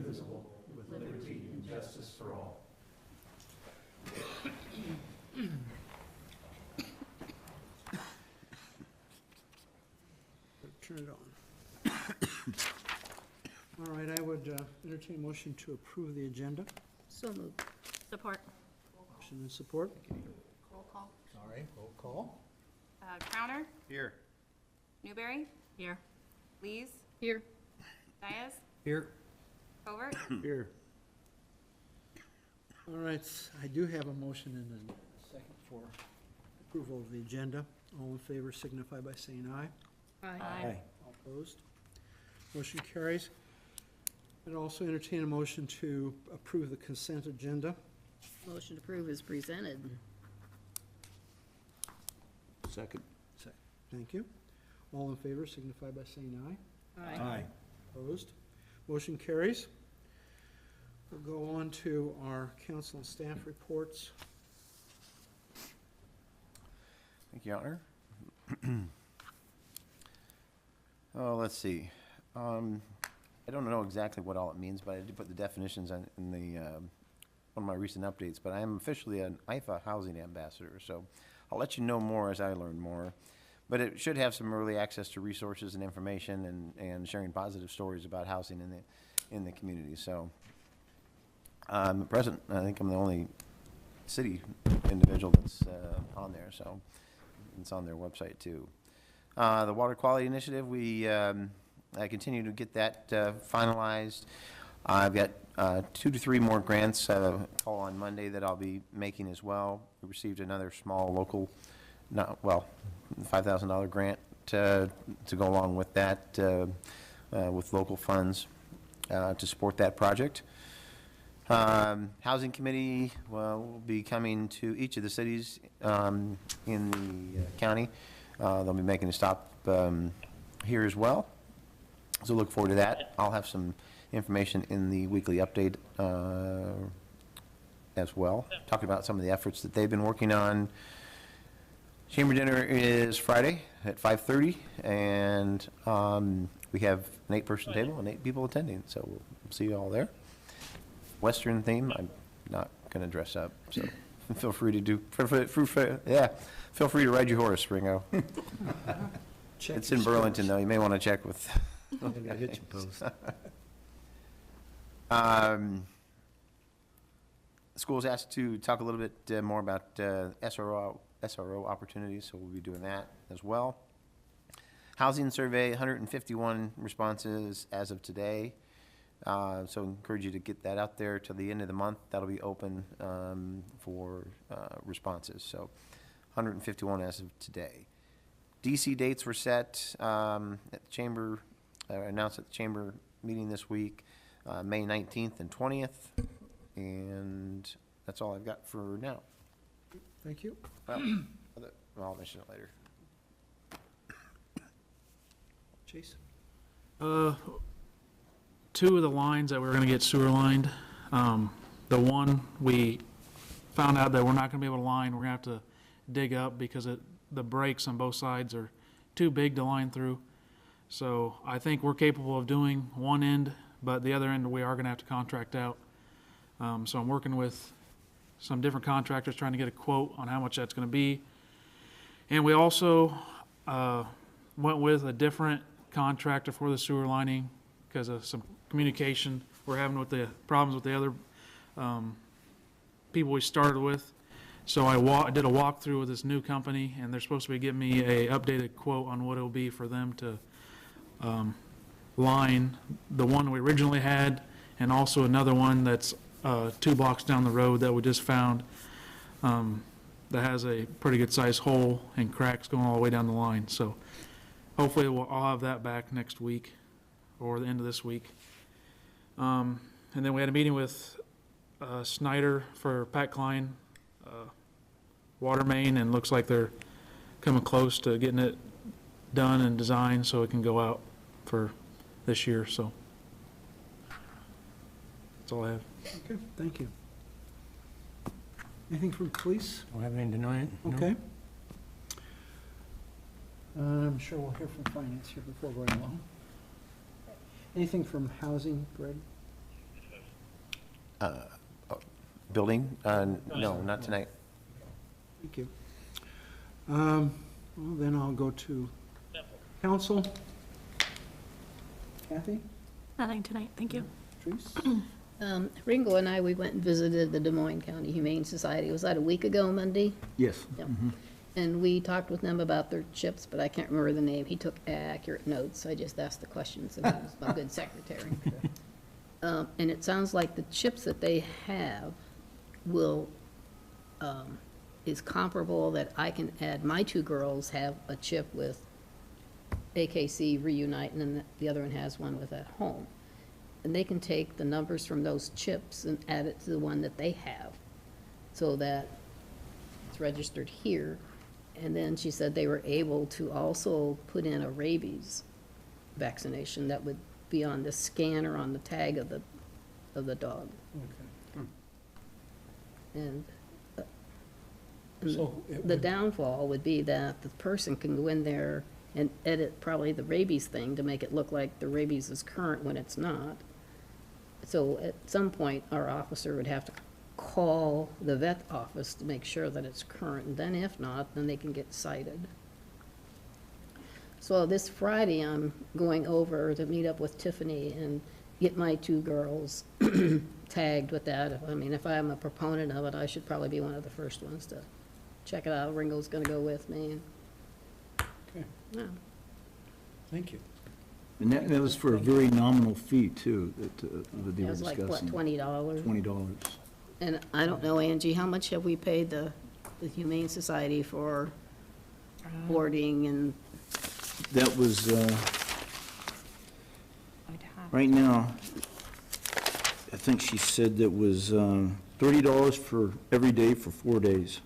indivisible, with liberty and justice for all. Turn it on. All right, I would entertain a motion to approve the agenda. So moved. Support. Motion and support. Roll call. Sorry, roll call. Crowner, Here. Newberry, Here. Lees, Here. Diaz, Here. Covert. Here. All right, I do have a motion and a second for approval of the agenda. All in favor signify by saying aye. Aye. All opposed? Motion carries. I'd also entertain a motion to approve the consent agenda. Motion to approve is presented. Second. Thank you. All in favor signify by saying aye. Aye. Opposed? Motion carries. We'll go on to our council and staff reports. Thank you, Your Honor. Oh, let's see. I don't know exactly what all it means, but I did put the definitions in the one of my recent updates. But I am officially an IFA housing ambassador, so I'll let you know more as I learn more. But it should have some early access to resources and information and sharing positive stories about housing in the community. So at present, I think I'm the only city individual that's on there, so it's on their website too. The Water Quality Initiative, I continue to get that finalized. I've got 2 to 3 more grants fall on Monday that I'll be making as well. We received another small local, $5,000 grant to go along with that with local funds to support that project. Housing Committee will be coming to each of the cities in the county. They'll be making a stop here as well. So look forward to that. I'll have some information in the weekly update as well, talking about some of the efforts that they've been working on. Chamber dinner is Friday at 5:30, and we have an 8-person table and 8 people attending, so we'll see you all there. Western theme, I'm not going to dress up, so feel free to do, feel free to ride your horse, Ringo. It's in Burlington, though. You may want to check with. I hit you post. School's asked to talk a little bit more about SRO opportunities, so we'll be doing that as well. Housing survey, 151 responses as of today. So encourage you to get that out there till the end of the month. That'll be open for responses. So 151 as of today. DC dates were set at the Chamber, announced at the Chamber meeting this week, May 19th and 20th. And that's all I've got for now. Thank you. Well, I'll mention it later. Chase? 2 of the lines that we were going to get sewer lined, the one we found out that we're not going to be able to line, we're going to have to dig up because the breaks on both sides are too big to line through. So I think we're capable of doing one end, but the other end we are going to have to contract out. So I'm working with some different contractors trying to get a quote on how much that's going to be. And we also went with a different contractor for the sewer lining because of some communication we're having with the problems with the other people we started with. So I did a walkthrough with this new company, and they're supposed to be giving me a updated quote on what it'll be for them to line the one we originally had, and also another one that's 2 blocks down the road that we just found that has a pretty good sized hole and cracks going all the way down the line. So hopefully I'll have that back next week or the end of this week. And then we had a meeting with Snyder for Pat Klein water main, and looks like they're coming close to getting it done and designed so it can go out for this year. So that's all I have. Okay, thank you. Anything from police? Don't have anything tonight? No? Okay. I'm sure we'll hear from finance here before going along. Anything from housing, Greg? Building? No, not tonight. Thank you. Well, then I'll go to council. Kathy? Nothing tonight, thank you. Patrice? Ringo and I, we went and visited the Des Moines County Humane Society. Was that a week ago Monday? Yes. Yep. And we talked with them about their chips, but I can't remember the name. He took accurate notes. I just asked the questions, and he was my good secretary. And it sounds like the chips that they have will, is comparable that I can add. My two girls have a chip with AKC Reunite, and then the other one has one with At Home. And they can take the numbers from those chips and add it to the one that they have, so that it's registered here. And then she said they were able to also put in a rabies vaccination that would be on the scanner on the tag of the dog. Okay. And So it the would- downfall would be that the person can go in there and edit probably the rabies thing to make it look like the rabies is current when it's not. So at some point, our officer would have to call the vet office to make sure that it's current, and then if not, then they can get cited. So this Friday, I'm going over to meet up with Tiffany and get my two girls tagged with that. I mean, if I'm a proponent of it, I should probably be one of the first ones to check it out. Ringo's gonna go with me, and, Okay, yeah. thank you. And that was for a very nominal fee, too, that they It were was like, what, discussing. $20? $20. And I don't know, Angie, how much have we paid the Humane Society for boarding and, That was, right now, I think she said that was $30 for every day for 4 days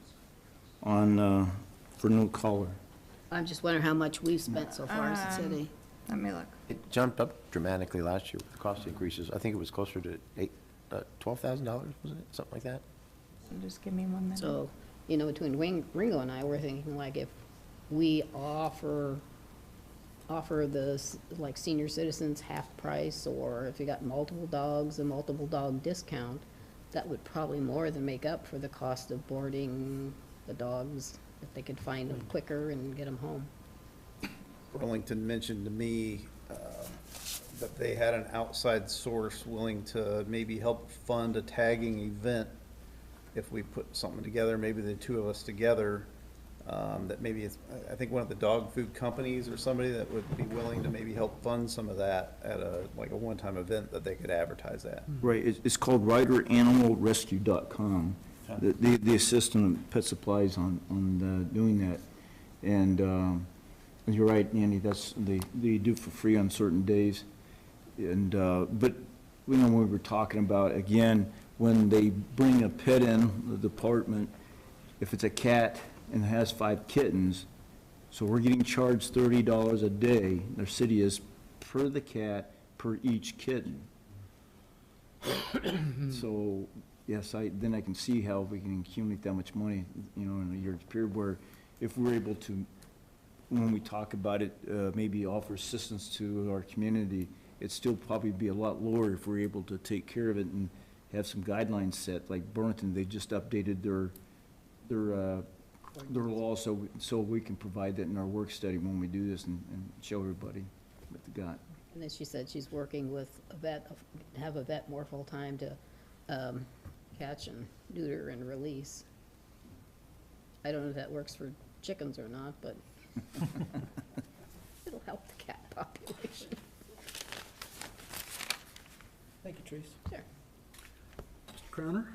on, for no collar. I'm just wondering how much we've spent so far as a city. Let me look. It jumped up dramatically last year with the cost increases. I think it was closer to $12,000, wasn't it? Something like that? Just give me 1 minute. So, between Ringo and I, we're thinking like if we offer the, like, senior citizens half price, or if you got multiple dogs, a multiple dog discount, that would probably more than make up for the cost of boarding the dogs, if they could find them quicker and get them home. Burlington mentioned to me that they had an outside source willing to maybe help fund a tagging event if we put something together, maybe the two of us together, that maybe it's, I think one of the dog food companies or somebody that would be willing to maybe help fund some of that at a one-time event that they could advertise at. Right, it's called rideranimalrescue.com. They assist in pet supplies on doing that. And you're right, Andy, they do for free on certain days. And, but, when we were talking about, again, when they bring a pet in the department, if it's a cat and has 5 kittens, so we're getting charged $30 a day, their city is per the cat, per each kitten. So, yes, then I can see how we can accumulate that much money, in a year's period, where if we're able to, when we talk about it, maybe offer assistance to our community, it'd still probably be a lot lower if we're able to take care of it and have some guidelines set, like Burlington, they just updated their law, so we can provide that in our work study when we do this and show everybody what they got. And then she said she's working with a vet, have a vet more full-time to catch and neuter and release. I don't know if that works for chickens or not, but it'll help the cat population. Thank you, Trace. Sure. Mr. Crowner?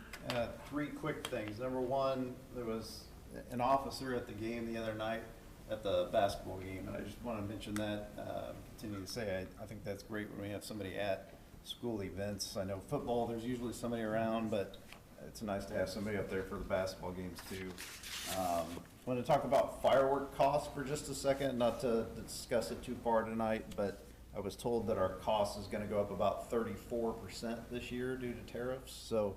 3 quick things. Number one, there was an officer at the game the other night, at the basketball game, and I just want to mention that, continue to say, I think that's great when we have somebody at school events. I know football, there's usually somebody around, but it's nice to have somebody up there for the basketball games too. Want to talk about firework costs for just a second, not to discuss it too far tonight, but I was told that our cost is going to go up about 34% this year due to tariffs. So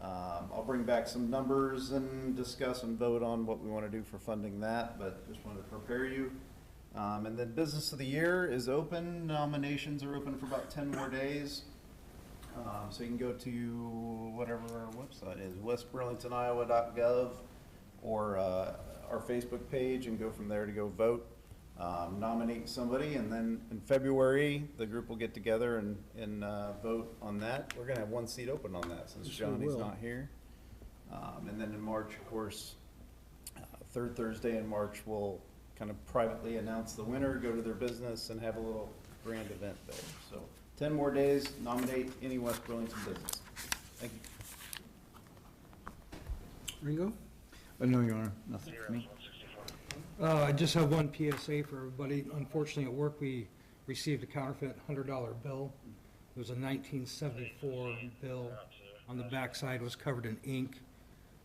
I'll bring back some numbers and discuss and vote on what we want to do for funding that, but just wanted to prepare you. And then Business of the Year is open. Nominations are open for about 10 more days. So you can go to whatever our website is, westburlingtoniowa.gov, or our Facebook page, and go from there to go vote, nominate somebody, and then in February, the group will get together and vote on that. We're gonna have one seat open on that since Yes, we Johnny's will. not here. And then in March, of course, third Thursday in March, we'll kind of privately announce the winner, go to their business, and have a little grand event there. So 10 more days, nominate any West Burlington business. Thank you. Ringo? No, Your Honor, nothing for me. I just have one PSA for everybody. Unfortunately, at work, we received a counterfeit $100 bill. It was a 1974 bill. On the backside was covered in ink.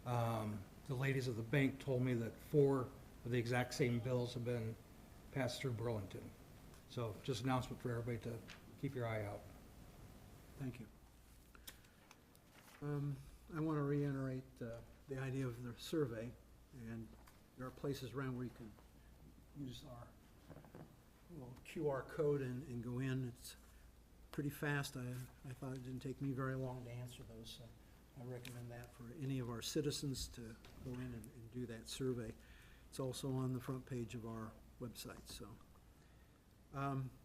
The ladies at the bank told me that 4 of the exact same bills have been passed through Burlington. So just announcement for everybody to keep your eye out. Thank you. I want to reiterate the idea of the survey, and there are places around where you can use our little QR code and go in. It's pretty fast. I thought it didn't take me very long to answer those, so I recommend that for any of our citizens to go in and do that survey. It's also on the front page of our website, so.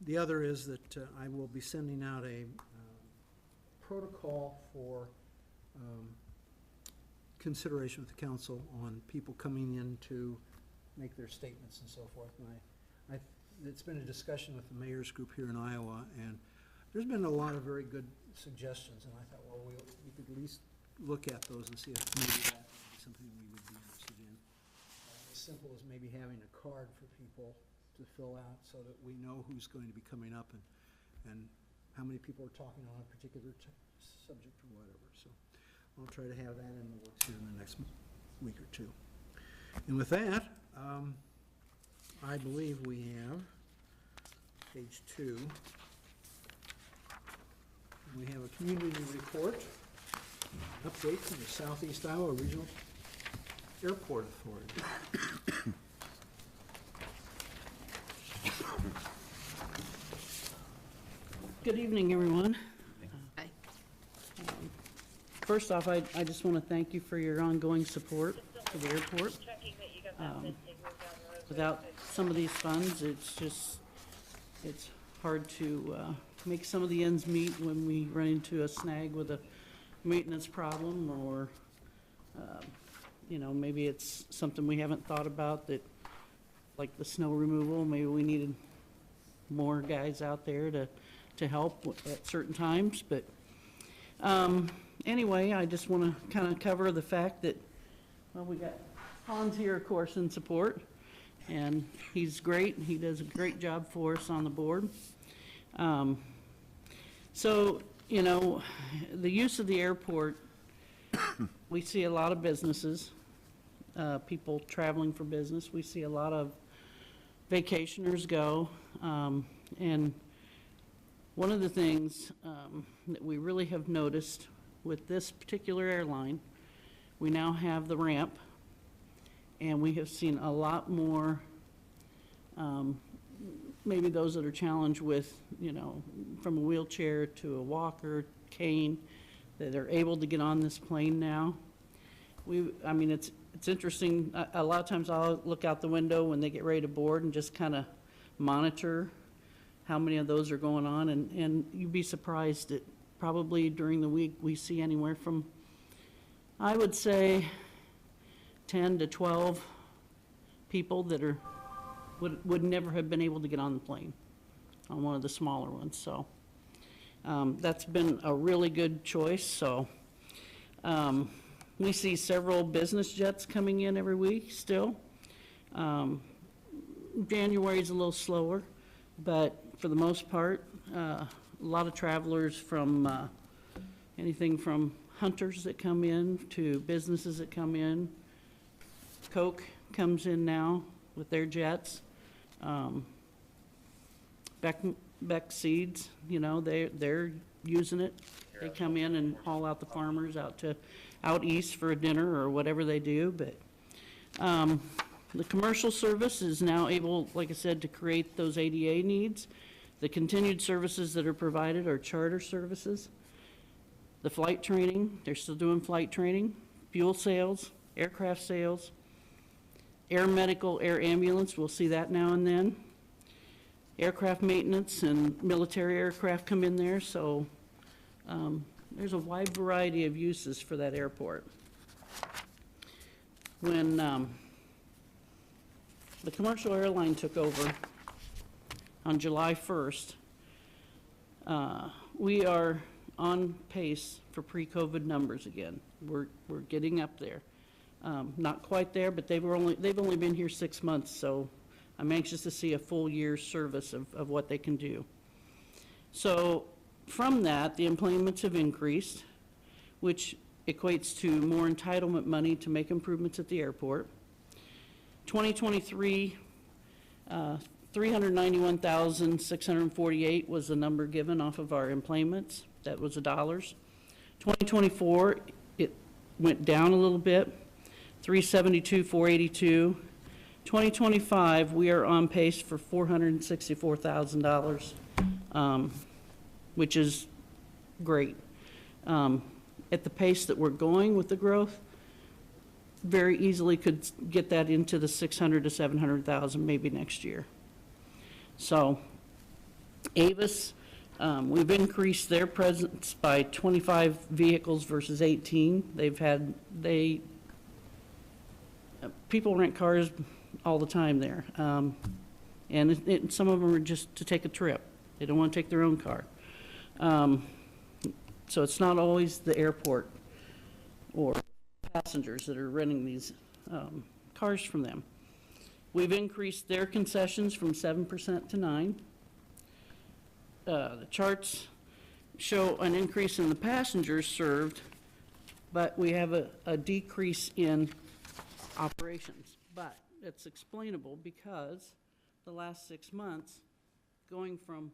The other is that I will be sending out a protocol for consideration with the council on people coming in to make their statements and so forth. And it's been a discussion with the mayor's group here in Iowa, and there's been a lot of very good suggestions, and I thought, well, we could at least look at those and see if maybe that would be something we would be interested in. As simple as maybe having a card for people to fill out so that we know who's going to be coming up and how many people are talking on a particular subject or whatever. So I'll try to have that in the works here in the next week or two. And with that, I believe we have page 2. We have a community report, update from the Southeast Iowa Regional Airport Authority. Good evening, everyone. Hi. First off, I just want to thank you for your ongoing support for the airport. Without some of these funds, it's hard to make some of the ends meet when we run into a snag with a maintenance problem, or maybe it's something we haven't thought about, that like the snow removal, maybe we needed more guys out there to help at certain times. But anyway, I just want to kind of cover the fact that, well, we got Hans here, of course, in support, and he's great. He does a great job for us on the board. So, the use of the airport, we see a lot of businesses, people traveling for business. We see a lot of vacationers go, and one of the things that we really have noticed with this particular airline, we now have the ramp, and we have seen a lot more, maybe those that are challenged with, from a wheelchair to a walker, cane, that are able to get on this plane now. It's interesting. A lot of times I'll look out the window when they get ready to board and just kind of monitor how many of those are going on, and you'd be surprised that probably during the week we see anywhere from, I would say, 10 to 12 people that would never have been able to get on the plane, on one of the smaller ones. So that's been a really good choice. So we see several business jets coming in every week still. January's a little slower, but for the most part, a lot of travelers from anything from hunters that come in to businesses that come in. Coke comes in now with their jets. Beck Seeds, they're using it. They come in and haul out the farmers out east for a dinner or whatever they do. But the commercial service is now able, like I said, to create those ADA needs. The continued services that are provided are charter services. The flight training, they're still doing flight training, fuel sales, aircraft sales, air medical, air ambulance, we'll see that now and then. Aircraft maintenance and military aircraft come in there, so there's a wide variety of uses for that airport. When the commercial airline took over on July 1st, we are on pace for pre-COVID numbers again. We're getting up there. Not quite there, but they've only been here 6 months, so I'm anxious to see a full year's service of what they can do. So from that, the employments have increased, which equates to more entitlement money to make improvements at the airport. 2023, 391,648 was the number given off of our employments. That was the dollars. 2024, it went down a little bit, 372,482. 2025, we are on pace for $464,000, which is great. At the pace that we're going with the growth, very easily could get that into the 600 to 700,000 maybe next year. So Avis, we've increased their presence by 25 vehicles versus 18. People rent cars all the time there. And some of them are just to take a trip. They don't want to take their own car. So it's not always the airport or passengers that are renting these cars from them. We've increased their concessions from 7% to 9%. The charts show an increase in the passengers served, but we have a decrease in operations. But it's explainable because the last 6 months, going from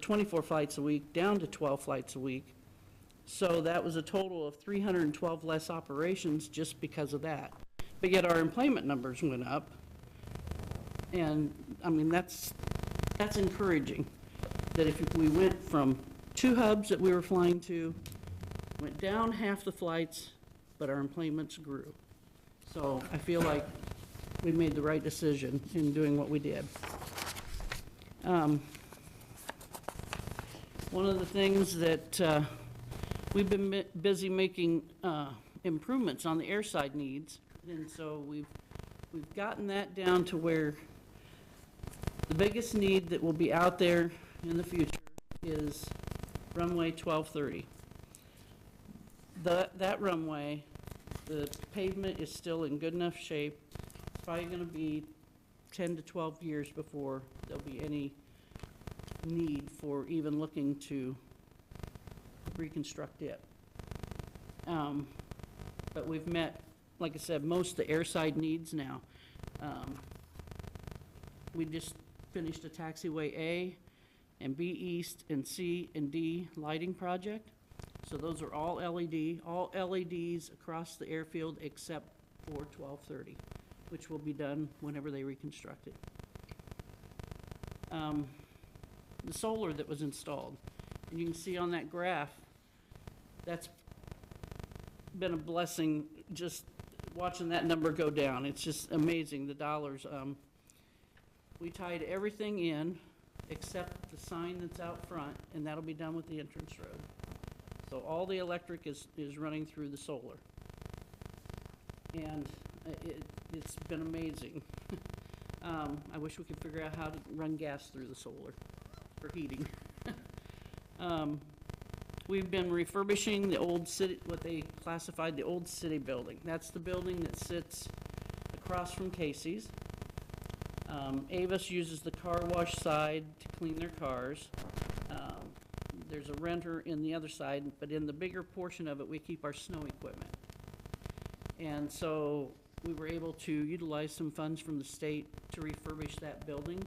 24 flights a week down to 12 flights a week. So that was a total of 312 less operations just because of that. But yet our employment numbers went up. And I mean, that's encouraging, that if we went from 2 hubs that we were flying to, went down half the flights, but our employments grew. So I feel like we made the right decision in doing what we did. One of the things that we've been busy making improvements on the airside needs, and so we've gotten that down to where the biggest need that will be out there in the future is runway 1230. That runway, the pavement is still in good enough shape. It's probably going to be 10 to 12 years before there'll be any need for even looking to reconstruct it. But we've met, like I said, most of the airside needs now. We just finished a taxiway A and B East and C and D lighting project. So those are all LEDs across the airfield except for 1230, which will be done whenever they reconstruct it. The solar that was installed, and you can see on that graph, that's been a blessing, just watching that number go down. It's just amazing, the dollars. We tied everything in except the sign that's out front, and that'll be done with the entrance road. So all the electric is running through the solar. And it's been amazing. I wish we could figure out how to run gas through the solar for heating. We've been refurbishing the old city, what they classified the old city building. That's the building that sits across from Casey's. Avis uses the car wash side to clean their cars. There's a renter in the other side, but in the bigger portion of it, we keep our snow equipment. And so we were able to utilize some funds from the state to refurbish that building.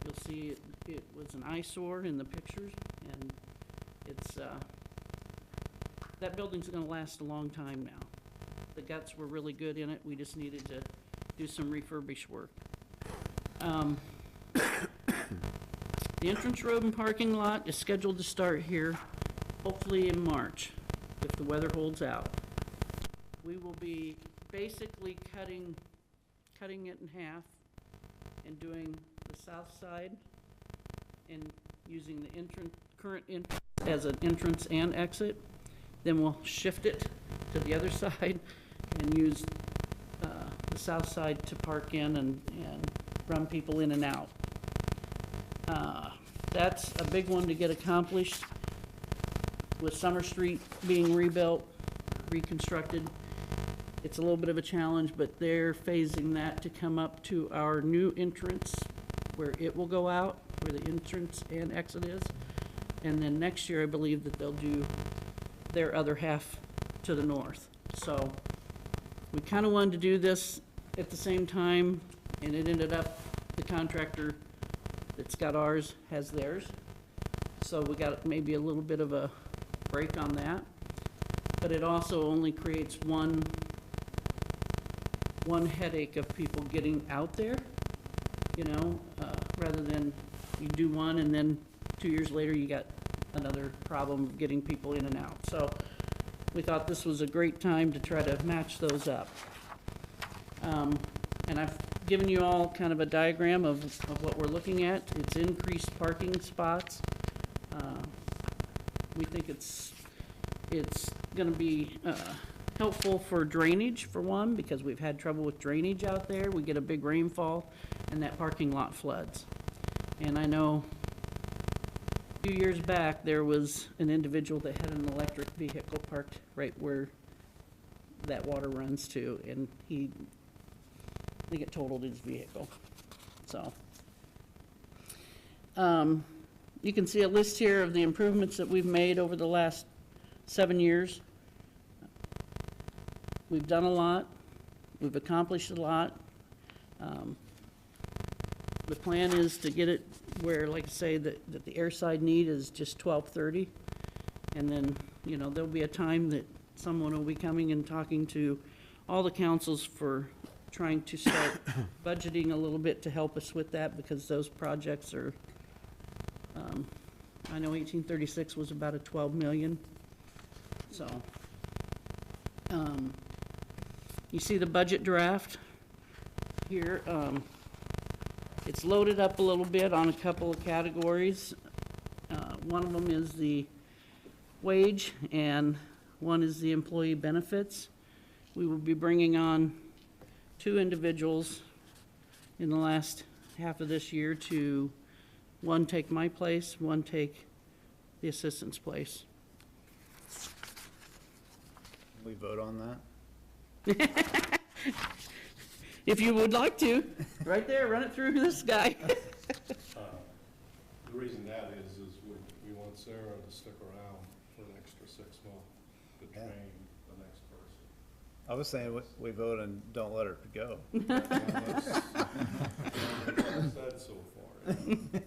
You'll see it was an eyesore in the pictures, and it's that building's going to last a long time now. The guts were really good in it. We just needed to do some refurbish work. The entrance road and parking lot is scheduled to start here hopefully in March, if the weather holds out. We will be basically cutting it in half and doing the south side and using the current entrance as an entrance and exit. Then we'll shift it to the other side and use the south side to park in and run people in and out. That's a big one to get accomplished. With Summer Street being rebuilt, reconstructed, it's a little bit of a challenge, but they're phasing that to come up to our new entrance where it will go out, where the entrance and exit is. And then next year, I believe that they'll do their other half to the north. So we kind of wanted to do this at the same time, and it ended up the contractor that's got ours has theirs. So we got maybe a little bit of a break on that. But it also only creates one headache of people getting out there, rather than you do one and then 2 years later you got another problem of getting people in and out. So we thought this was a great time to try to match those up. And I've given you all kind of a diagram of what we're looking at. It's increased parking spots. We think it's going to be helpful for drainage, for one, because we've had trouble with drainage out there. We get a big rainfall, and that parking lot floods. And I know a few years back, there was an individual that had an electric vehicle parked right where that water runs to, and I think it totaled his vehicle. So, you can see a list here of the improvements that we've made over the last 7 years. We've done a lot. We've accomplished a lot. The plan is to get it where, like I say, that the airside need is just 1230. And then, there'll be a time that someone will be coming and talking to all the councils for trying to start budgeting a little bit to help us with that, because those projects are, I know 1836 was about a 12 million. So, you see the budget draft here. It's loaded up a little bit on a couple of categories. One of them is the wage, and one is the employee benefits. We will be bringing on 2 individuals in the last half of this year to, one take my place, one take the assistant's place. We vote on that? If you would like to, right there, run it through this guy. The reason that is we want Sarah to stick around for an extra 6 months to train the next person. I was saying we vote and don't let her go. That's said so far. Yeah.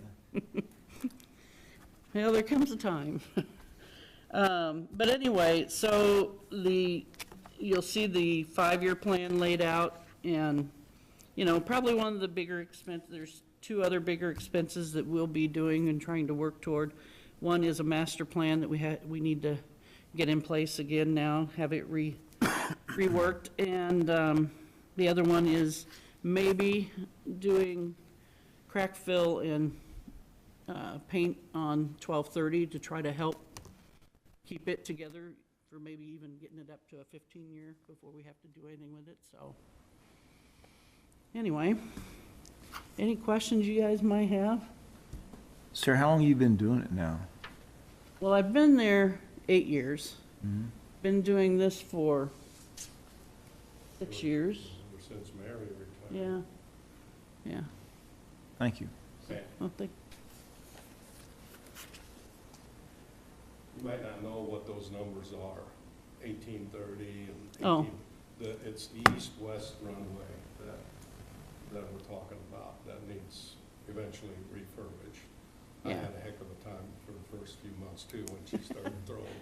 Well, there comes a time. But anyway, so you'll see the 5-year plan laid out, and, probably one of the bigger expenses, there's 2 other bigger expenses that we'll be doing and trying to work toward. One is a master plan that we need to get in place again now, have it reworked, and the other one is maybe doing crack fill and paint on 1230 to try to help keep it together, for maybe even getting it up to a 15-year before we have to do anything with it. So anyway, any questions you guys might have? Sir, how long have you been doing it now? Well, I've been there 8 years. Mhm. Been doing this for 6 years. Ever since Mary retired. Yeah. Thank you. Well, You might not know what those numbers are, 1830 and 18. Oh. It's the east-west runway that we're talking about that needs eventually refurbished. I Yeah. had a heck of a time for the first few months too, when she started throwing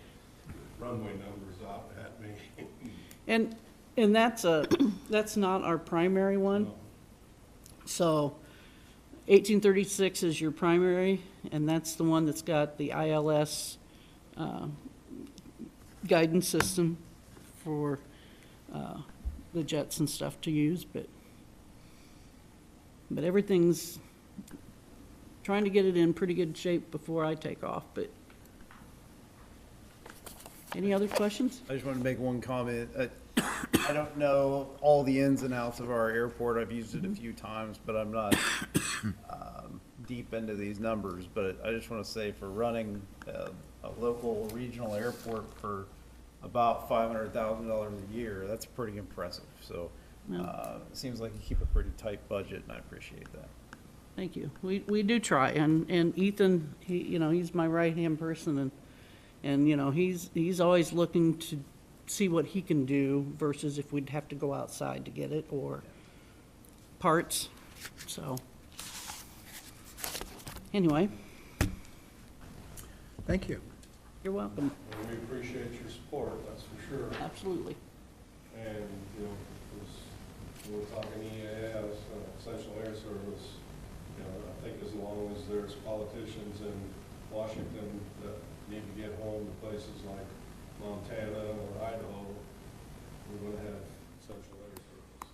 runway numbers out at me. And that's not our primary one. No. So 1836 is your primary, and that's the one that's got the ILS guidance system for the jets and stuff to use, but everything's trying to get it in pretty good shape before I take off, but any other questions? I just wanted to make one comment. I don't know all the ins and outs of our airport. I've used it a few times, but I'm not deep into these numbers. But I just want to say for running a local regional airport for about $500,000 a year, that's pretty impressive. So Yeah. it seems like you keep a pretty tight budget, and I appreciate that. Thank you. We do try, and Ethan, he's my right-hand person, and he's always looking to see what he can do versus if we'd have to go outside to get it or parts, so. Anyway, Thank you. you're welcome, And we appreciate your support, that's for sure. absolutely. And, 'cause when we're talking EAS, Essential Air Service, I think as long as there's politicians in Washington that need to get home to places like Montana or Idaho, we're gonna have Essential Air Service.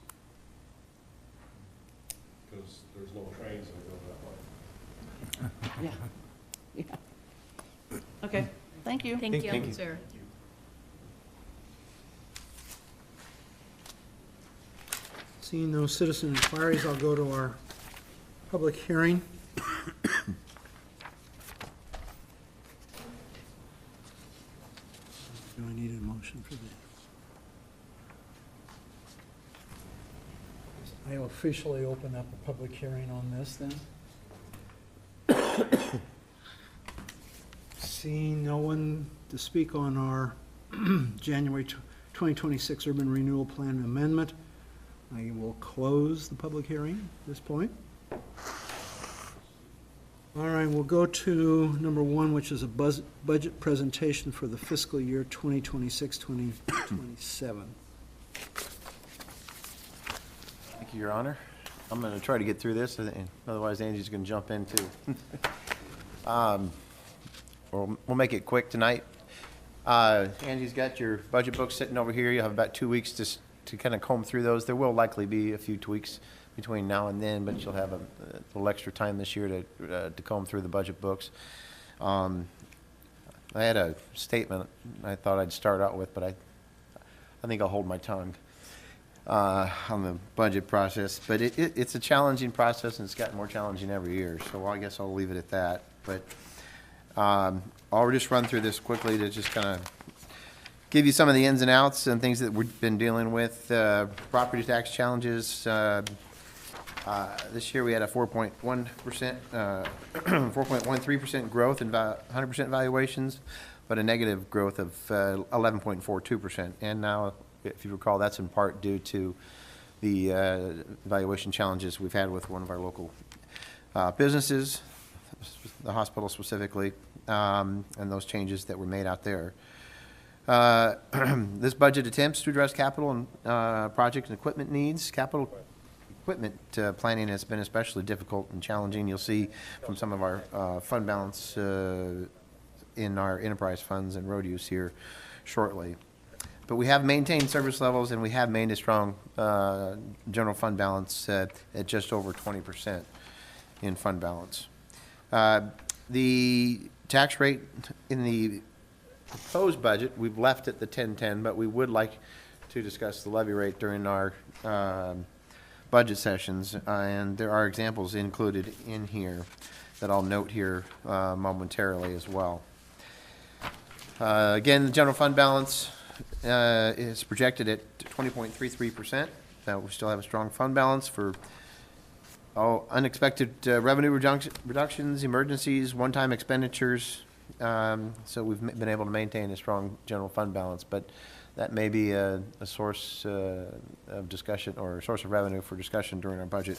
Because there's no trains that go that way. Yeah. Okay, thank you. Thank you, Sarah. Seeing no citizen inquiries, I'll go to our public hearing. Do I need a motion for that? I officially open up a public hearing on this then. Seeing no one to speak on our January 2026 Urban Renewal Plan Amendment, I will close the public hearing at this point. All right, we'll go to number one, which is a budget presentation for the fiscal year 2026, 2027. Thank you, Your Honor. I'm going to try to get through this, and otherwise Angie's going to jump in too. We'll make it quick tonight. Angie's got your budget book sitting over here. You'll have about 2 weeks to kind of comb through those. There will likely be a few tweaks between now and then, but you'll have a little extra time this year to comb through the budget books. I had a statement I thought I'd start out with, but I think I'll hold my tongue on the budget process. But it's a challenging process, and it's gotten more challenging every year, so I guess I'll leave it at that. But I'll just run through this quickly to just kind of give you some of the ins and outs and things that we've been dealing with. Property tax challenges. This year we had a 4.13% growth in 100% valuations, but a negative growth of 11.42%. And now, if you recall, that's in part due to the valuation challenges we've had with one of our local businesses, the hospital specifically, and those changes that were made out there. This budget attempts to address capital and project and equipment needs. Capital equipment planning has been especially difficult and challenging. You'll see from some of our fund balance in our enterprise funds and road use here shortly. But we have maintained service levels, and we have maintained a strong general fund balance at just over 20% in fund balance. The tax rate in the proposed budget, we've left at the 1010, but we would like to discuss the levy rate during our budget sessions, and there are examples included in here that I'll note here momentarily as well. Again, the general fund balance is projected at 20.33%. We still have a strong fund balance for unexpected revenue reductions, emergencies, one-time expenditures. So we've been able to maintain a strong general fund balance, but that may be a source of discussion or a source of revenue for discussion during our budget.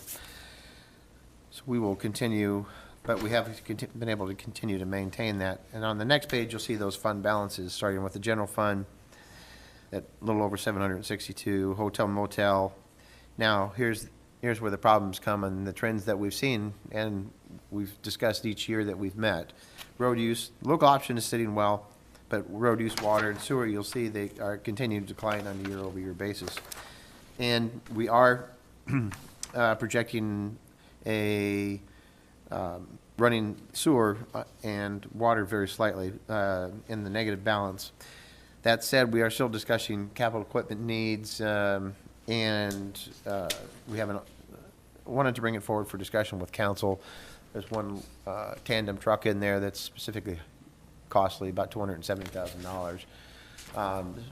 So we will continue, but we have been able to continue to maintain that. And on the next page, you'll see those fund balances, starting with the general fund at a little over 762, hotel motel. Now, here's where the problems come and the trends that we've seen and we've discussed each year that we've met. Road use, local option is sitting well. but road use, water, and sewer, you'll see they are continuing to decline on a year-over-year basis. And we are projecting a running sewer and water very slightly in the negative balance. That said, we are still discussing capital equipment needs, and we haven't wanted to bring it forward for discussion with council. There's one tandem truck in there that's specifically costly, about $270,000.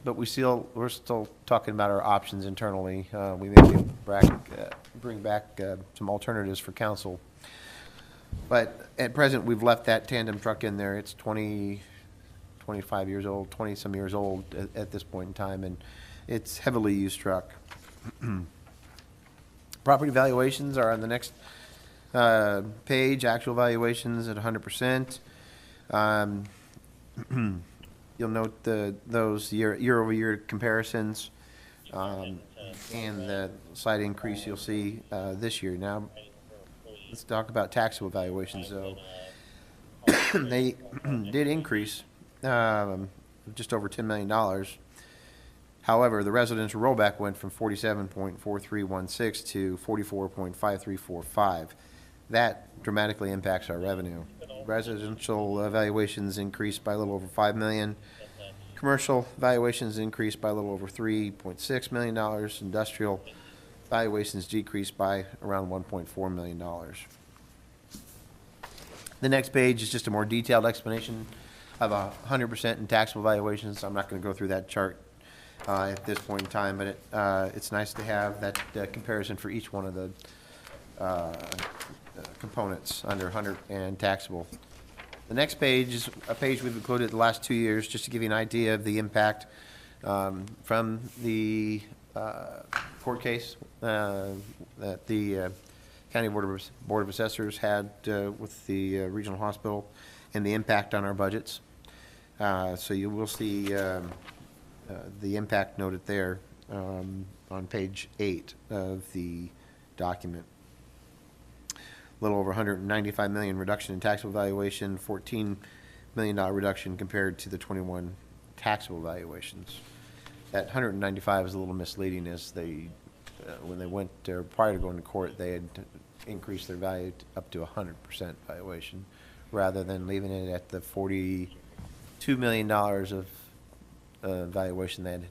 But we're still talking about our options internally. We may bring back some alternatives for council. But at present, we've left that tandem truck in there. It's 25 years old, 20-some years old at this point in time, and it's heavily used truck. Property valuations are on the next page, actual valuations at 100%. You'll note those year-over-year comparisons, and the slight increase you'll see this year. Now, let's talk about taxable valuations, though. They did increase just over $10 million. However, the residential rollback went from 47.4316 to 44.5345. That dramatically impacts our revenue. Residential valuations increased by a little over $5 million. Commercial valuations increased by a little over $3.6 million. Industrial valuations decreased by around $1.4 million. The next page is just a more detailed explanation of 100% in taxable valuations. I'm not going to go through that chart at this point in time, but it's nice to have that comparison for each one of the components under 100 and taxable. The next page is a page we've included the last 2 years just to give you an idea of the impact from the court case that the County Board of Assessors had with the regional hospital and the impact on our budgets. So you will see the impact noted there on page 8 of the document. A little over 195 million reduction in taxable valuation, $14 million reduction compared to the 21 taxable valuations. That 195 is a little misleading, as they, when they went prior to going to court, they had increased their value up to 100% valuation, rather than leaving it at the $42 million of valuation they had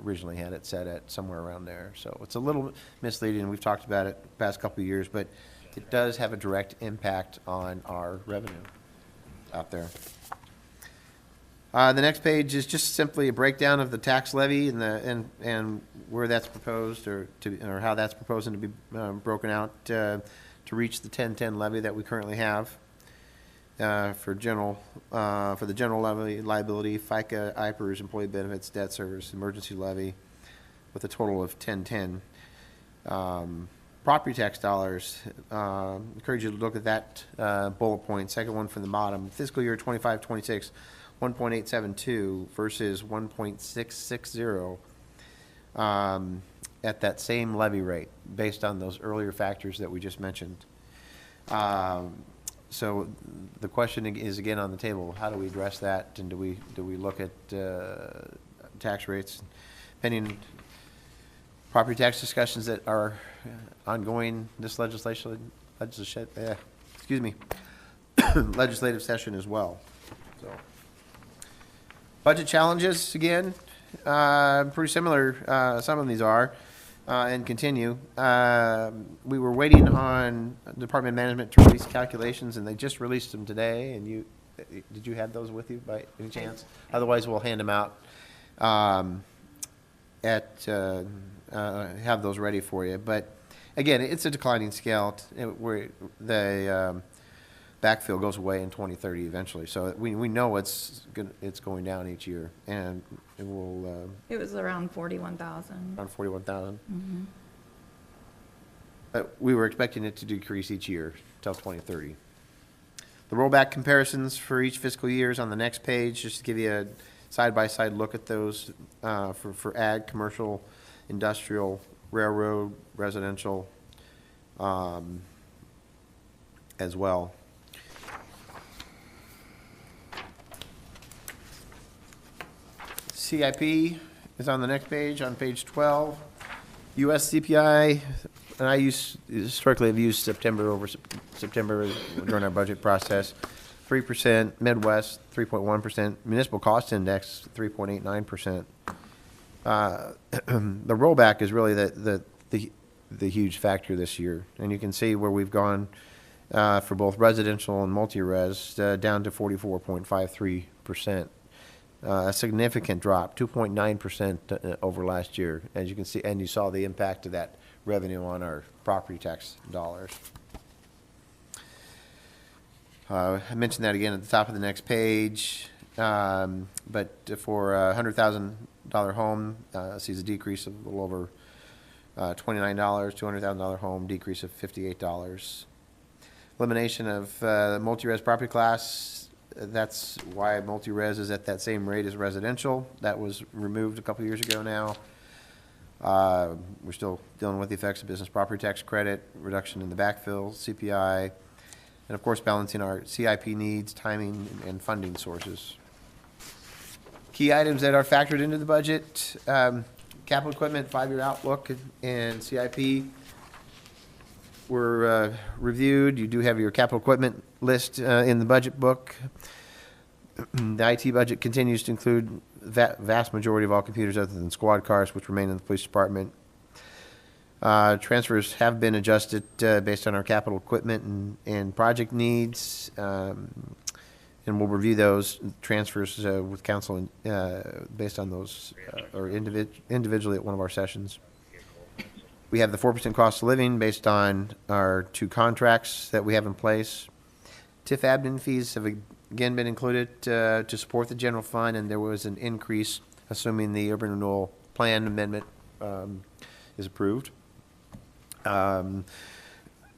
originally had it set at, somewhere around there. So it's a little misleading. We've talked about it the past couple of years, but it does have a direct impact on our revenue out there. The next page is just simply a breakdown of the tax levy and where that's proposed, or how that's proposing to be broken out to reach the 1010 levy that we currently have for the general levy, liability, FICA, IPERS, employee benefits, debt service, emergency levy, with a total of 1010. Property tax dollars, encourage you to look at that bullet point, second one from the bottom. Fiscal year 25-26, 1.872 versus 1.660 at that same levy rate, based on those earlier factors that we just mentioned. So the question is again on the table: how do we address that, and do we look at tax rates? Pending property tax discussions that are ongoing this legislative session as well. So, budget challenges again, pretty similar. Some of these are, and continue. We were waiting on Department of Management to release calculations, and they just released them today. And did you have those with you by any chance? Otherwise, we'll hand them out have those ready for you. But again, it's a declining scale. Where the backfill goes away in 2030 eventually. So we know it's going down each year, and it will. It was around 41,000. Around 41,000. Mm-hmm. But we were expecting it to decrease each year till 2030. The rollback comparisons for each fiscal year is on the next page, just to give you a side-by-side look at those for ag, commercial, industrial, railroad, residential, as well. CIP is on the next page, on page 12. US CPI, and I historically have used September over September during our budget process. 3%, Midwest, 3.1%, municipal cost index, 3.89%. The rollback is really the huge factor this year, and you can see where we've gone for both residential and multi-res down to 44.53%. A significant drop, 2.9% over last year, as you can see, and you saw the impact of that revenue on our property tax dollars. I mentioned that again at the top of the next page, but for a $100,000 home, sees a decrease of a little over $29, $200,000 home, decrease of $58. Elimination of multi-res property class, that's why multi-res is at that same rate as residential. That was removed a couple years ago now. We're still dealing with the effects of business property tax credit, reduction in the backfill, CPI, and of course balancing our CIP needs, timing, and funding sources. Key items that are factored into the budget, capital equipment, 5-year outlook, and CIP were reviewed. You do have your capital equipment list in the budget book. The IT budget continues to include vast majority of all computers other than squad cars, which remain in the police department. Transfers have been adjusted based on our capital equipment and project needs, and we'll review those transfers with council based on those or individually at one of our sessions. We have the 4% cost of living based on our 2 contracts that we have in place. TIF admin fees have again been included to support the general fund, and there was an increase assuming the urban renewal plan amendment is approved.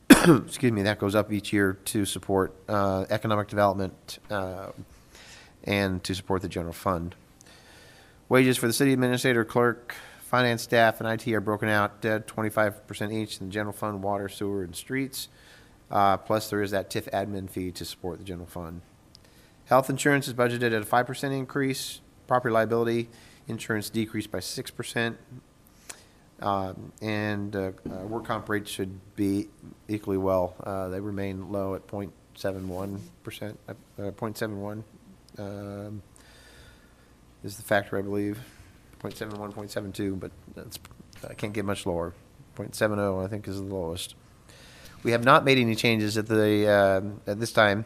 Excuse me, that goes up each year to support economic development and to support the general fund. Wages for the city administrator, clerk, finance staff, and IT are broken out 25% each in the general fund, water, sewer, and streets. Plus there is that TIF admin fee to support the general fund. Health insurance is budgeted at a 5% increase. Property liability insurance decreased by 6%. Work comp rates should be equally well. They remain low at 0.71%, 0.71 is the factor, I believe. 0.71, 0.72, but that's, I can't get much lower. 0.70, I think, is the lowest. We have not made any changes at this time.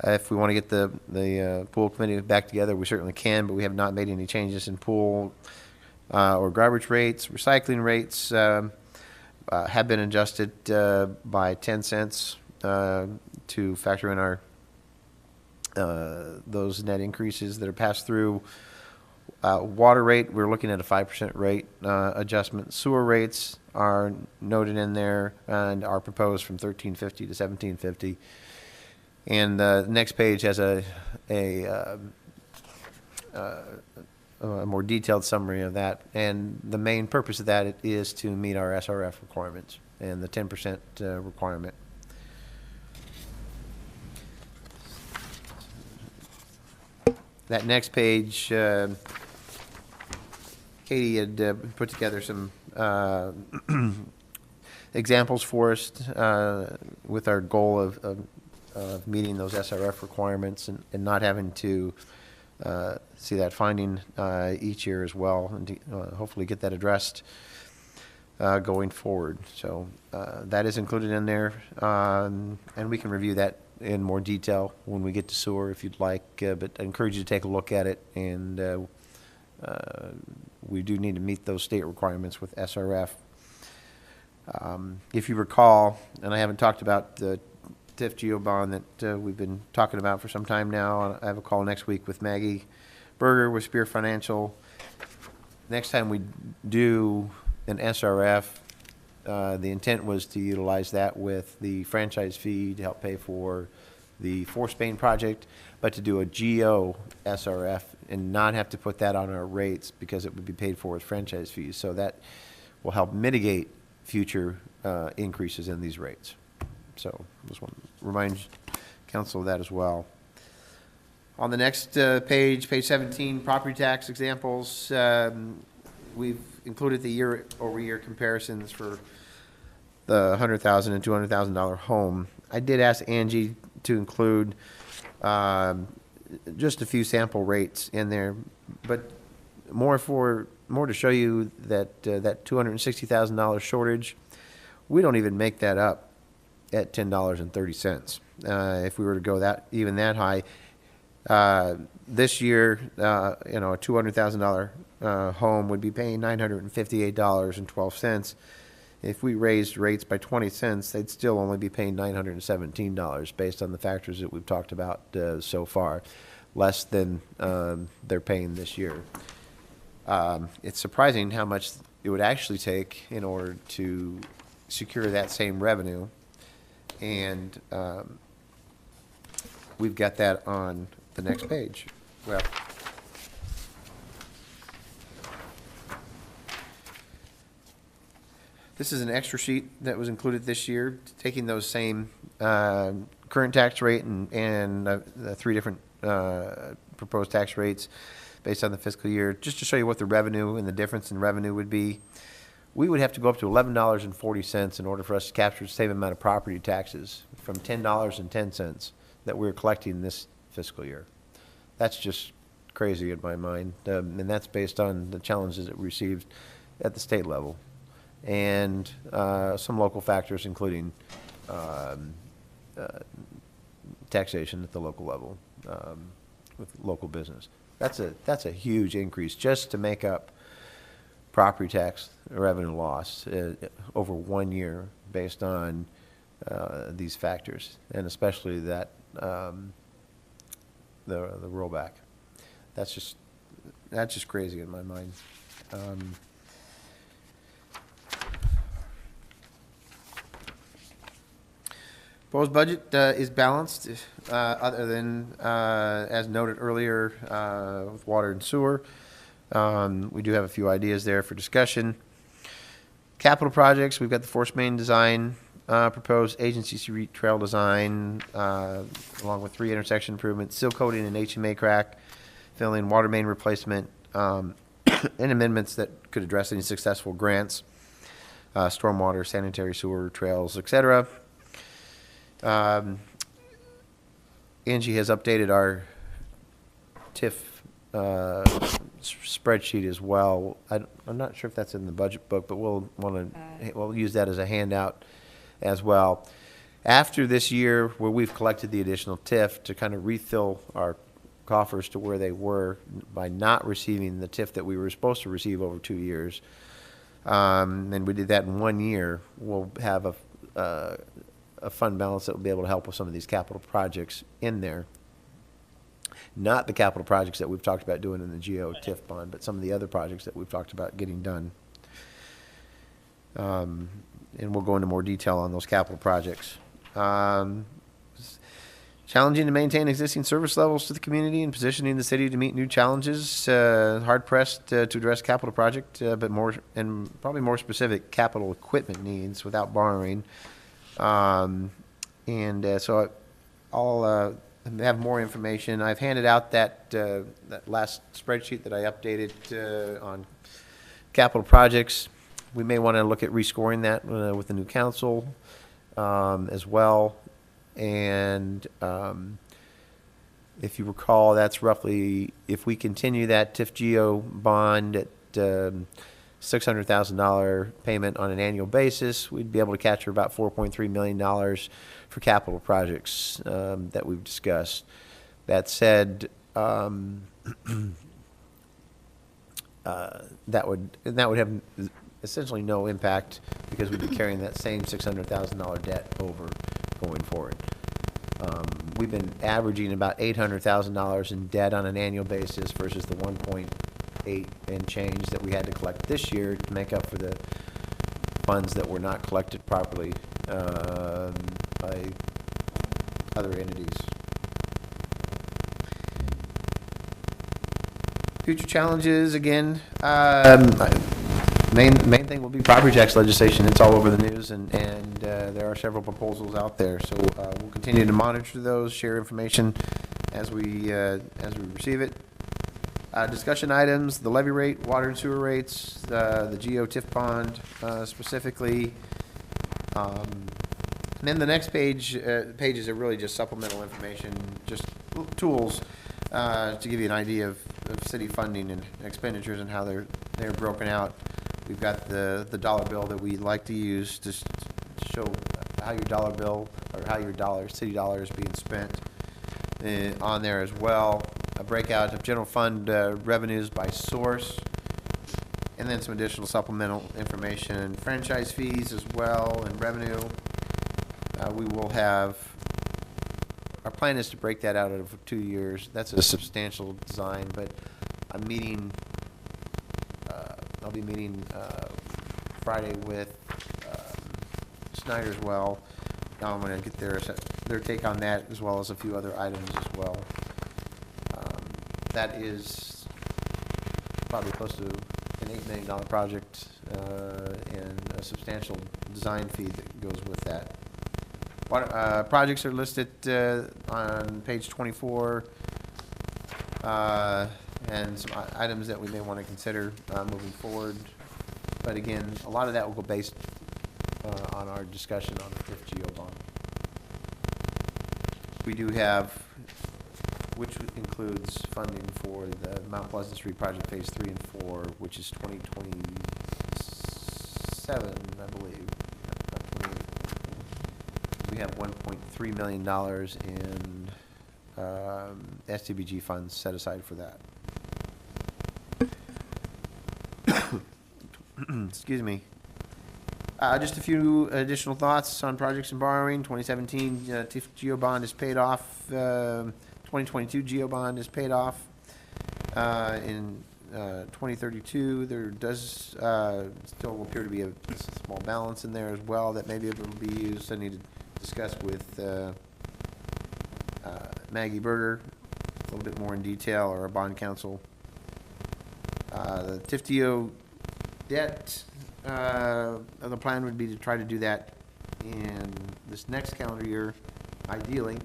If we want to get the pool committee back together, we certainly can, but we have not made any changes in pool or garbage rates. Recycling rates have been adjusted by 10 cents to factor in our those net increases that are passed through. Water rate, we're looking at a 5% rate adjustment. Sewer rates are noted in there and are proposed from $13.50 to $17.50. And the next page has a more detailed summary of that. And the main purpose of that is to meet our SRF requirements and the 10% requirement. That next page, Katie had put together some examples for us with our goal of meeting those SRF requirements and not having to see that finding each year as well, and to, hopefully get that addressed going forward. So that is included in there, and we can review that in more detail when we get to sewer if you'd like, but I encourage you to take a look at it, and we do need to meet those state requirements with SRF. If you recall, and I haven't talked about the TIF GEO bond that we've been talking about for some time now. I have a call next week with Maggie Berger with Spear Financial. Next time we do an SRF, the intent was to utilize that with the franchise fee to help pay for the Force Spain project, but to do a GEO SRF and not have to put that on our rates because it would be paid for as franchise fees. So that will help mitigate future increases in these rates. So just want to remind council of that as well. On the next page, page 17, property tax examples, we've included the year-over-year comparisons for the $100,000 and $200,000 home. I did ask Angie to include just a few sample rates in there, but more to show you that that $260,000 shortage, we don't even make that up at $10.30. If we were to go even that high, this year, a $200,000 home would be paying $958.12. If we raised rates by 20 cents, they'd still only be paying $917 based on the factors that we've talked about so far, less than they're paying this year. It's surprising how much it would actually take in order to secure that same revenue, and we've got that on the next page. Well, this is an extra sheet that was included this year, taking those same current tax rate and the three different proposed tax rates based on the fiscal year, just to show you what the revenue and the difference in revenue would be. We would have to go up to $11.40 in order for us to capture the same amount of property taxes from $10.10 that we're collecting this fiscal year. That's just crazy in my mind, and that's based on the challenges that we received at the state level and some local factors, including taxation at the local level with local business. That's a huge increase just to make up property tax revenue loss over 1 year based on these factors, and especially that the rollback. That's just crazy in my mind. Proposed budget is balanced, other than, as noted earlier, with water and sewer. We do have a few ideas there for discussion. Capital projects, we've got the force main design, proposed agency street trail design, along with 3 intersection improvements, seal coating and HMA crack, filling, water main replacement, and amendments that could address any successful grants, stormwater, sanitary sewer, trails, etc. Angie has updated our TIF spreadsheet as well. I'm not sure if that's in the budget book, but we'll use that as a handout as well. After this year, where we've collected the additional TIF to kind of refill our coffers to where they were by not receiving the TIF that we were supposed to receive over 2 years, and we did that in 1 year, we'll have a fund balance that will be able to help with some of these capital projects in there. Not the capital projects that we've talked about doing in the GO TIF bond, but some of the other projects that we've talked about getting done. And we'll go into more detail on those capital projects. Challenging to maintain existing service levels to the community and positioning the city to meet new challenges. Hard pressed to address capital project, but more, and probably more specific, capital equipment needs without borrowing. So I'll have more information. I've handed out that last spreadsheet that I updated on capital projects. We may want to look at rescoring that with the new council as well. And if you recall, that's roughly, if we continue that TIF-GO bond at $600,000 payment on an annual basis, we'd be able to capture about $4.3 million for capital projects that we've discussed. That said, that would have essentially no impact because we'd be carrying that same $600,000 debt over going forward. We've been averaging about $800,000 in debt on an annual basis versus the 1.8 and change that we had to collect this year to make up for the funds that were not collected properly by other entities. Future challenges, again, main thing will be property tax legislation. It's all over the news, and there are several proposals out there. So we'll continue to monitor those, share information as we receive it. Discussion items, the levy rate, water and sewer rates, the GO TIF bond specifically. And then the next pages are really just supplemental information, just tools to give you an idea of city funding and expenditures and how they're broken out. We've got the dollar bill that we like to use to show how your dollar bill or how your city dollar is being spent on there as well. A breakout of general fund revenues by source, and then some additional supplemental information, franchise fees as well, and revenue. We will have, our plan is to break that out over 2 years. That's a substantial design, but I'll be meeting Friday with Snyder as well. I'm going to get their take on that, as well as a few other items as well. That is probably close to an $8 million project, and a substantial design fee that goes with that. Projects are listed on page 24, and some items that we may want to consider moving forward. But again, a lot of that will go based on our discussion on the 5th GO bond. We do have, which includes funding for the Mount Pleasant Street project phase 3 and 4, which is 2027, I believe. We have $1.3 million in STBG funds set aside for that. Excuse me. Just a few additional thoughts on projects and borrowing. 2017 TIF GO bond is paid off. 2022 GO bond is paid off. In 2032, there does still appear to be a small balance in there as well that may be able to be used. I need to discuss with Maggie Berger a little bit more in detail, or our bond counsel. The TIF-GO debt, the plan would be to try to do that in this next calendar year, ideally,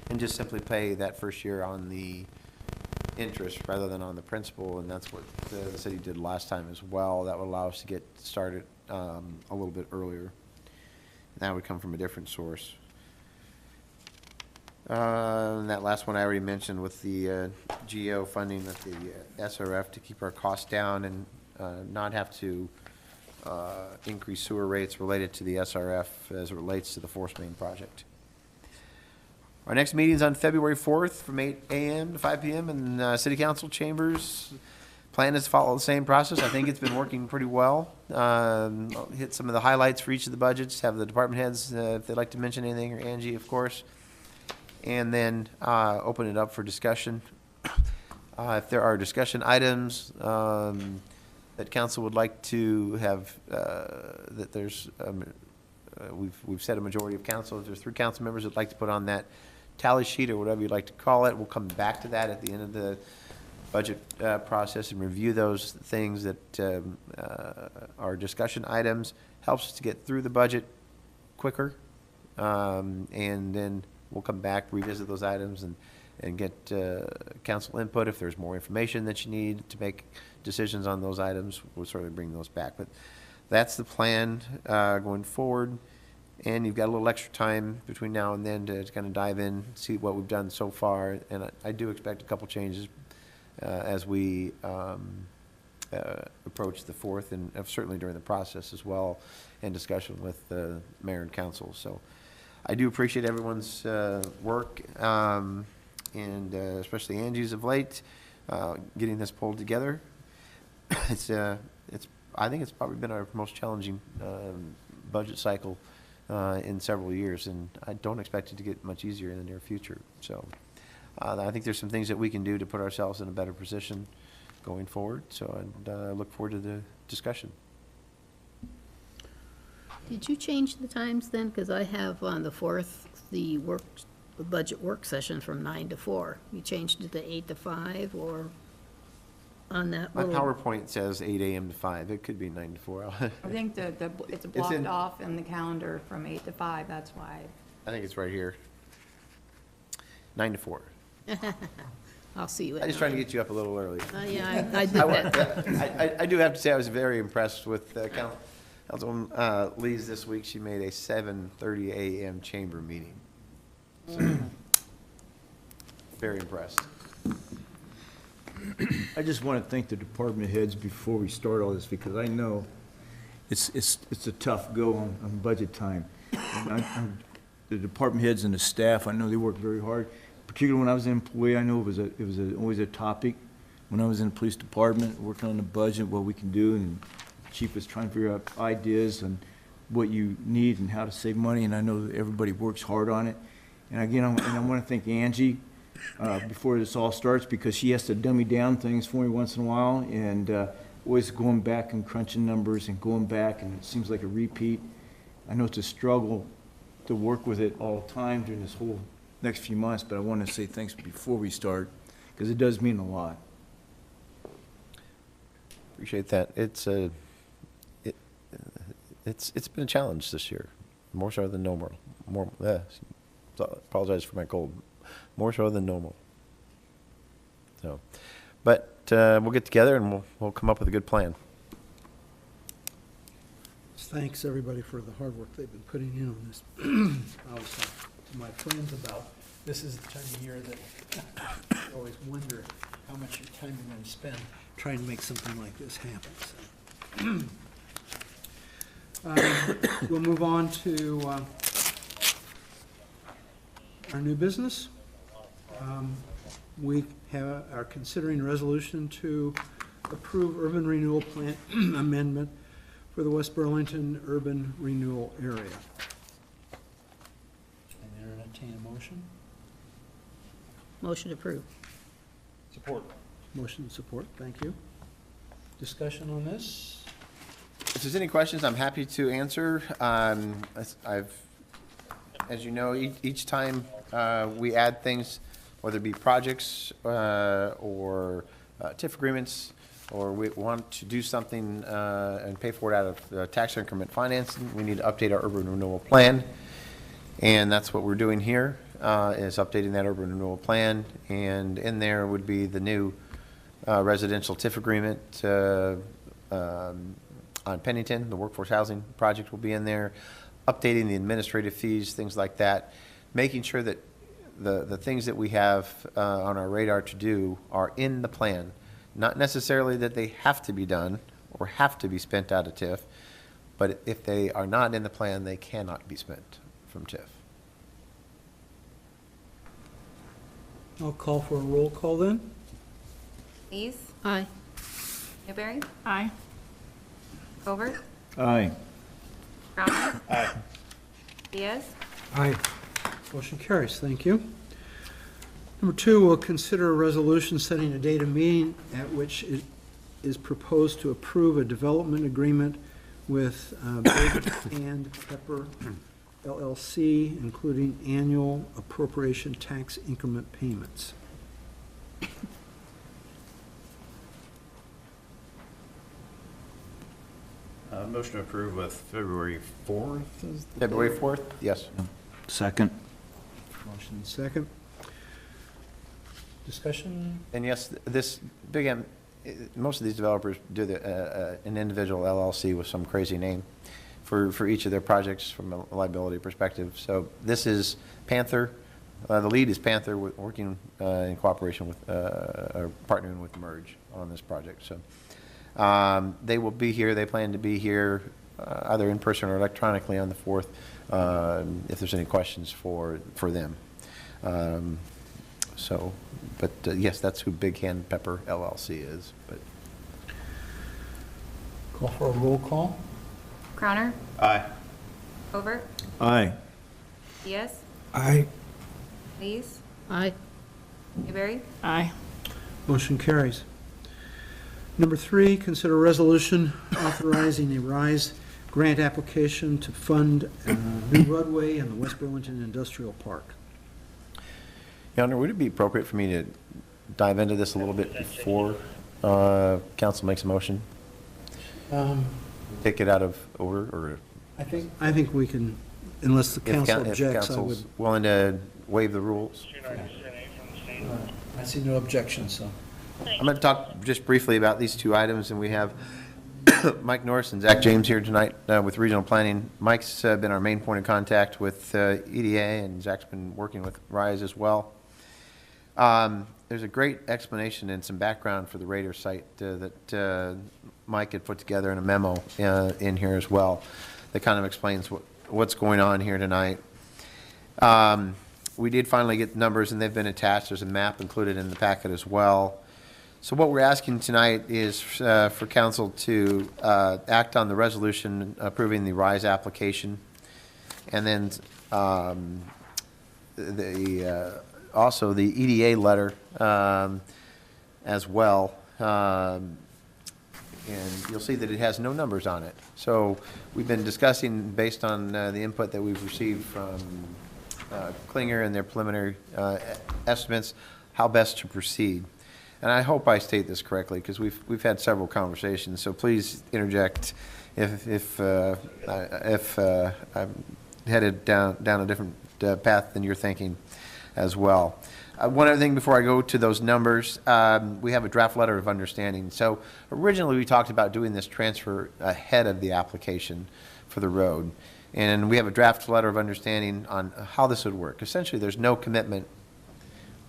and just simply pay that first year on the interest rather than on the principal, and that's what the city did last time as well. That would allow us to get started a little bit earlier. That would come from a different source. And that last one I already mentioned with the GO funding with the SRF to keep our costs down and not have to increase sewer rates related to the SRF as it relates to the Force Main project. Our next meeting is on February 4th from 8 a.m. to 5 p.m. in City Council chambers. Plan is to follow the same process. I think it's been working pretty well. I'll hit some of the highlights for each of the budgets, have the department heads, if they'd like to mention anything, or Angie, of course, and then open it up for discussion. If there are discussion items that council would like to have, that there's, we've said a majority of council, if there's 3 council members that'd like to put on that tally sheet or whatever you'd like to call it, we'll come back to that at the end of the budget process and review those things that are discussion items. Helps us to get through the budget quicker, and then we'll come back, revisit those items, and get council input. If there's more information that you need to make decisions on those items, we'll certainly bring those back. But that's the plan going forward, and you've got a little extra time between now and then to kind of dive in, see what we've done so far, and I do expect a couple changes as we approach the 4th, and certainly during the process as well, and discussion with the mayor and council. So I do appreciate everyone's work, and especially Angie's of late, getting this pulled together. I think it's probably been our most challenging budget cycle in several years, and I don't expect it to get much easier in the near future. So I think there's some things that we can do to put ourselves in a better position going forward. So I look forward to the discussion. Did you change the times then? Because I have on the 4th, the budget work session from 9 to 4. You changed it to 8 to 5, or on that My little? PowerPoint says 8 a.m. to 5. It could be 9 to 4. I think it's in- blocked off in the calendar from 8 to 5, that's why. I think it's right here. 9 to 4. I'll see you at I'm just trying to 9. get you up a little early. Yeah, I did that. I do have to say, I was very impressed with Councilwoman Lee's this week. She made a 7:30 a.m. chamber meeting. So, very impressed. I just want to thank the department heads before we start all this, because I know it's a tough go on budget time. And the department heads and the staff, I know they work very hard, particularly when I was an employee. I know it was always a topic when I was in the police department, working on the budget, what we can do, and the chief was trying to figure out ideas and what you need and how to save money, and I know that everybody works hard on it. And again, I want to thank Angie before this all starts, because she has to dummy down things for me once in a while, and always going back and crunching numbers and going back, and it seems like a repeat. I know it's a struggle to work with it all the time during this whole next few months, but I want to say thanks before we start, because it does mean a lot. Appreciate that. It's been a challenge this year, more so than normal. Apologize for my cold. More so than normal. So, but we'll get together and we'll come up with a good plan. Thanks, everybody, for the hard work they've been putting in on this. I always talk to my friends about, this is the time of year that I always wonder how much your time you're going to spend trying to make something like this happen. So. We'll move on to our new business. We are considering a resolution to approve urban renewal plan amendment for the West Burlington urban renewal area. And entertain a motion. Motion approved. Support. Motion and support, thank you. Discussion on this? If there's any questions, I'm happy to answer. As you know, each time we add things, whether it be projects or TIF agreements, or we want to do something and pay for it out of tax increment financing, we need to update our urban renewal plan. And that's what we're doing here, is updating that urban renewal plan. And in there would be the new residential TIF agreement on Pennington. The workforce housing project will be in there, updating the administrative fees, things like that, making sure that the things that we have on our radar to do are in the plan. Not necessarily that they have to be done or have to be spent out of TIF, but if they are not in the plan, they cannot be spent from TIF. I'll call for a roll call then. Lees, Aye. Newberry, Aye. Covert, Aye. Crowner. Diaz, Aye. Motion carries, thank you. Number two, we'll consider a resolution setting a date of meeting at which it is proposed to approve a development agreement with Big and Pepper LLC, including annual appropriation tax increment payments. Motion to approve with February 4th is the February date? 4th? Yes. Second. Motion second. Discussion? And yes, this Big M, most of these developers do an individual LLC with some crazy name for each of their projects from a liability perspective. So this is Panther. The lead is Panther, working in cooperation with, or partnering with Merge on this project. So they will be here. They plan to be here either in person or electronically on the 4th if there's any questions for them. So, but yes, that's who Big Hand Pepper LLC is. But Call for a roll call. Crowner, Aye. Covert, Aye. Diaz, Aye. Lees, Aye. Newberry, Aye. Motion carries. Number three, consider a resolution authorizing a RISE grant application to fund a new roadway in the West Burlington Industrial Park. Your Honor, would it be appropriate for me to dive into this a little bit before council makes a motion? Um, Take it out of order, or? I think we can unless the If council coun- if objects, I would, council's willing to waive the rules. I see no objection, so. I'm going to talk just briefly about these two items, and we have Mike Norris and Zach James here tonight with Regional Planning. Mike's been our main point of contact with EDA, and Zach's been working with RISE as well. There's a great explanation and some background for the radar site that Mike had put together in a memo in here as well that kind of explains what's going on here tonight. We did finally get the numbers, and they've been attached. There's a map included in the packet as well. So what we're asking tonight is for council to act on the resolution approving the RISE application, and then also the EDA letter as well. And you'll see that it has no numbers on it. So we've been discussing, based on the input that we've received from Klinger and their preliminary estimates, how best to proceed. And I hope I state this correctly, because we've had several conversations, so please interject if I'm headed down a different path than you're thinking as well. One other thing before I go to those numbers, we have a draft letter of understanding. So originally we talked about doing this transfer ahead of the application for the road. And we have a draft letter of understanding on how this would work. Essentially, there's no commitment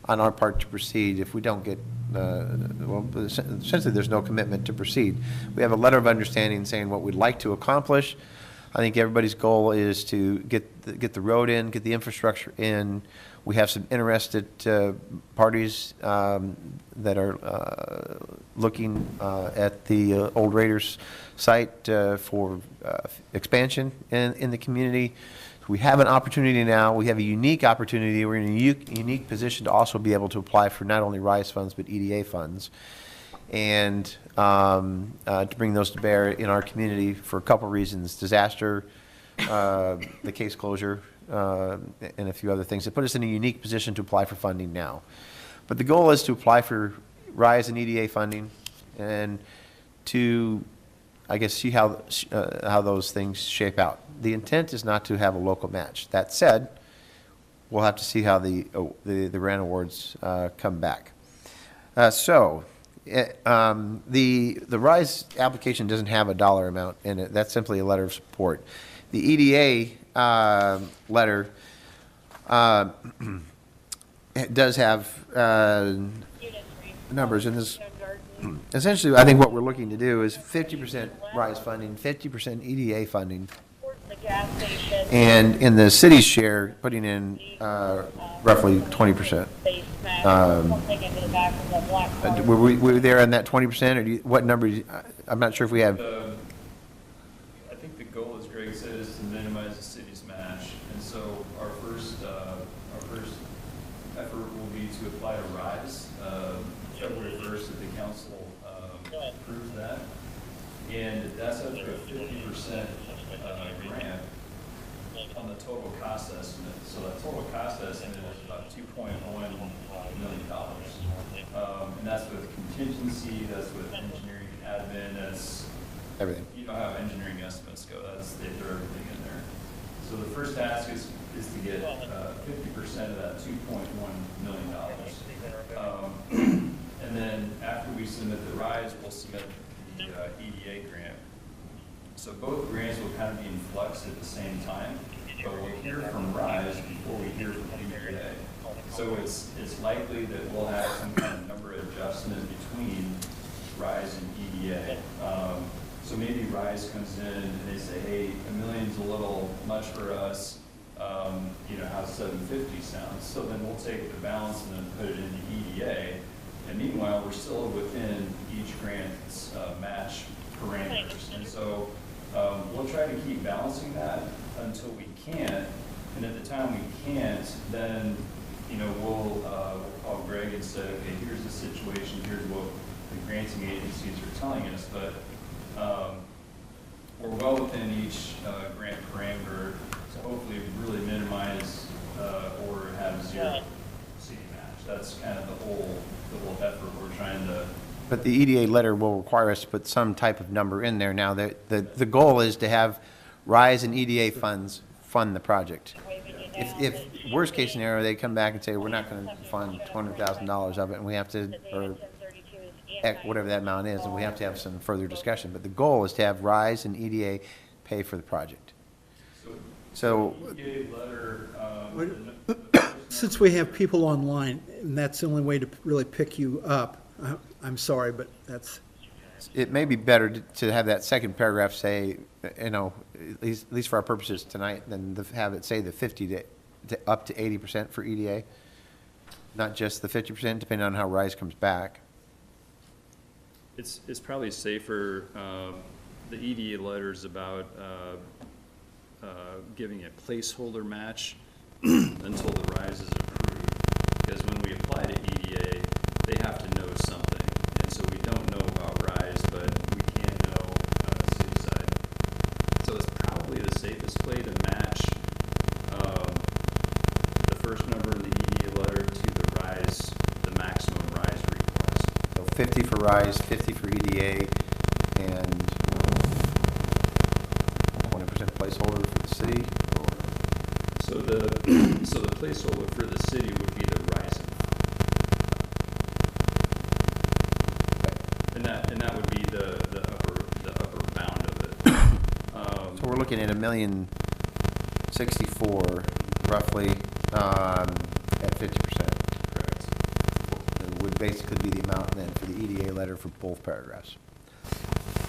on our part to proceed if we don't get, well, essentially there's no commitment to proceed. We have a letter of understanding saying what we'd like to accomplish. I think everybody's goal is to get the road in, get the infrastructure in. We have some interested parties that are looking at the old Raiders site for expansion in the community. We have an opportunity now. We have a unique opportunity. We're in a unique position to also be able to apply for not only RISE funds but EDA funds, and to bring those to bear in our community for a couple reasons: disaster, the case closure, and a few other things that put us in a unique position to apply for funding now. But the goal is to apply for RISE and EDA funding, and to, I guess, see how those things shape out. The intent is not to have a local match. That said, we'll have to see how the grant awards come back. The RISE application doesn't have a dollar amount in it. That's simply a letter of support. The EDA letter does have numbers in this. Essentially, I think what we're looking to do is 50% RISE funding, 50% EDA funding, and in the city's share, putting in roughly 20%. Were we there on that 20%, or what number? I'm not sure if we have. I think the goal, as Greg said, is to minimize the city's match, and so our first effort will be to apply to RISE. February 1st, if the council approves that, and that's up to a 50% grant on the total cost estimate. So that total cost estimate is about $2.1 million. And that's with contingency, that's with engineering, admin, that's Everything. You know how engineering estimates go. They throw everything in there. So the first task is to get 50% of that $2.1 million. And then after we submit the RISE, we'll submit the EDA grant. So both grants will kind of be in flux at the same time, but we'll hear from RISE before we hear from EDA. So it's likely that we'll have some kind of number adjustment between RISE and EDA. So maybe RISE comes in and they say, hey, $1 million's a little much for us. How's 750 sound? So then we'll take the balance and then put it into EDA. And meanwhile, we're still within each grant's match parameters. And so we'll try to keep balancing that until we can't. And at the time we can't, then we'll call Greg and say, okay, here's the situation, here's what the granting agencies are telling us. But we're well within each grant parameter to hopefully really minimize or have zero city match. That's kind of the whole effort we're trying to. But the EDA letter will require us to put some type of number in there. Now, the goal is to have RISE and EDA funds fund the project. If worst case scenario, they come back and say, we're not gonna fund $200,000 of it, and we have to, or whatever that amount is, and we have to have some further discussion. But the goal is to have RISE and EDA pay for the project. So, Since we have people online, and that's the only way to really pick you up, I'm sorry, but that's, it may be better to have that second paragraph say, you know, at least for our purposes tonight, than have it say the 50 to up to 80% for EDA, not just the 50%, depending on how RISE comes back. It's probably safer, the EDA letter is about giving a placeholder match until the RISE is approved. Because when we apply to EDA, they have to know something. And so we don't know about RISE, but we can know city side. So it's probably the safest play to match the first number in the EDA letter to the RISE, the maximum RISE request. So 50 for RISE, 50 for EDA, and 20% placeholder for the city. So the placeholder for the city would be the RISE amount. And that would be the upper bound of it. So we're looking at $1,064,000 roughly at 50%. Correct. It would basically be the amount then for the EDA letter for both paragraphs.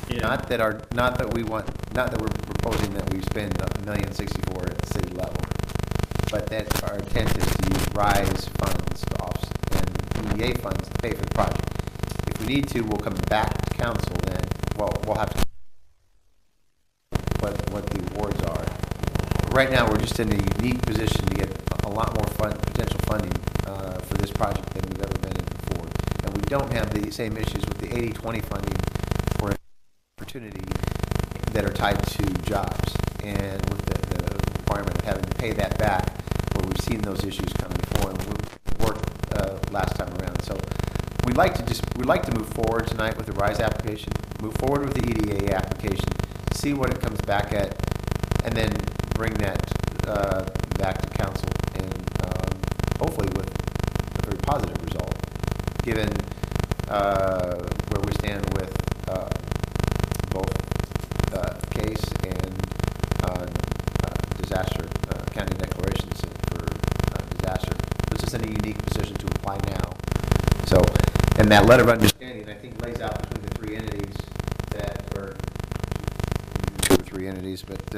Yeah. Not that we're proposing that we spend $1,064,000 at the city level, but that our intent is to use RISE funds to offset and EDA funds to pay for the project. If we need to, we'll come back to council then. Well, we'll have to what the awards are. Right now, we're just in a unique position to get a lot more potential funding for this project than we've ever been in before. And we don't have the same issues with the 80-20 funding for opportunity that are tied to jobs, and with the requirement of having to pay that back, where we've seen those issues come before and we worked last time around. So we'd like to move forward tonight with the RISE application, move forward with the EDA application, see what it comes back at, and then bring that back to council, and hopefully with a very positive result, given where we stand with both case and disaster, county declarations for disaster. Puts us in a unique position to apply now. So, and that letter of understanding, I think, lays out between the three entities that are, 2 or 3 entities, but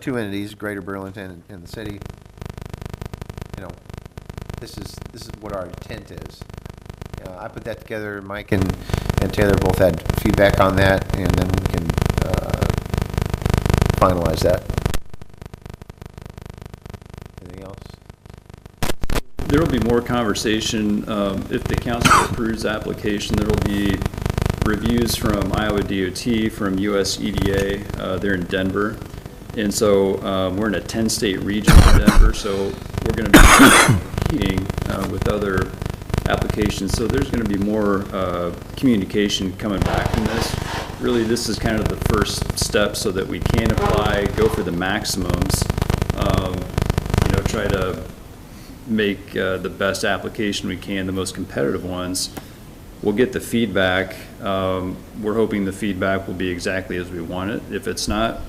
2 entities, Greater Burlington and the city. You know, this is what our intent is. I put that together. Mike and Taylor both had feedback on that, and then we can finalize that. Anything else? There will be more conversation. If the council approves the application, there will be reviews from Iowa DOT, from US EDA. They're in Denver. And so we're in a 10-state region in Denver, so we're going to be competing with other applications. So there's going to be more communication coming back from this. Really, this is kind of the first step so that we can apply, go for the maximums, you know, try to make the best application we can, the most competitive ones. We'll get the feedback. We're hoping the feedback will be exactly as we want it. If it's not,